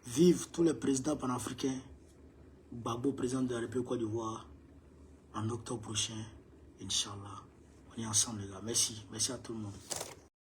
vive tous les présidents panafricains. Gbagbo, président de la République Côte d'Ivoire, en octobre prochain, Inch'Allah. On est ensemble, les gars. Merci. Merci à tout le monde.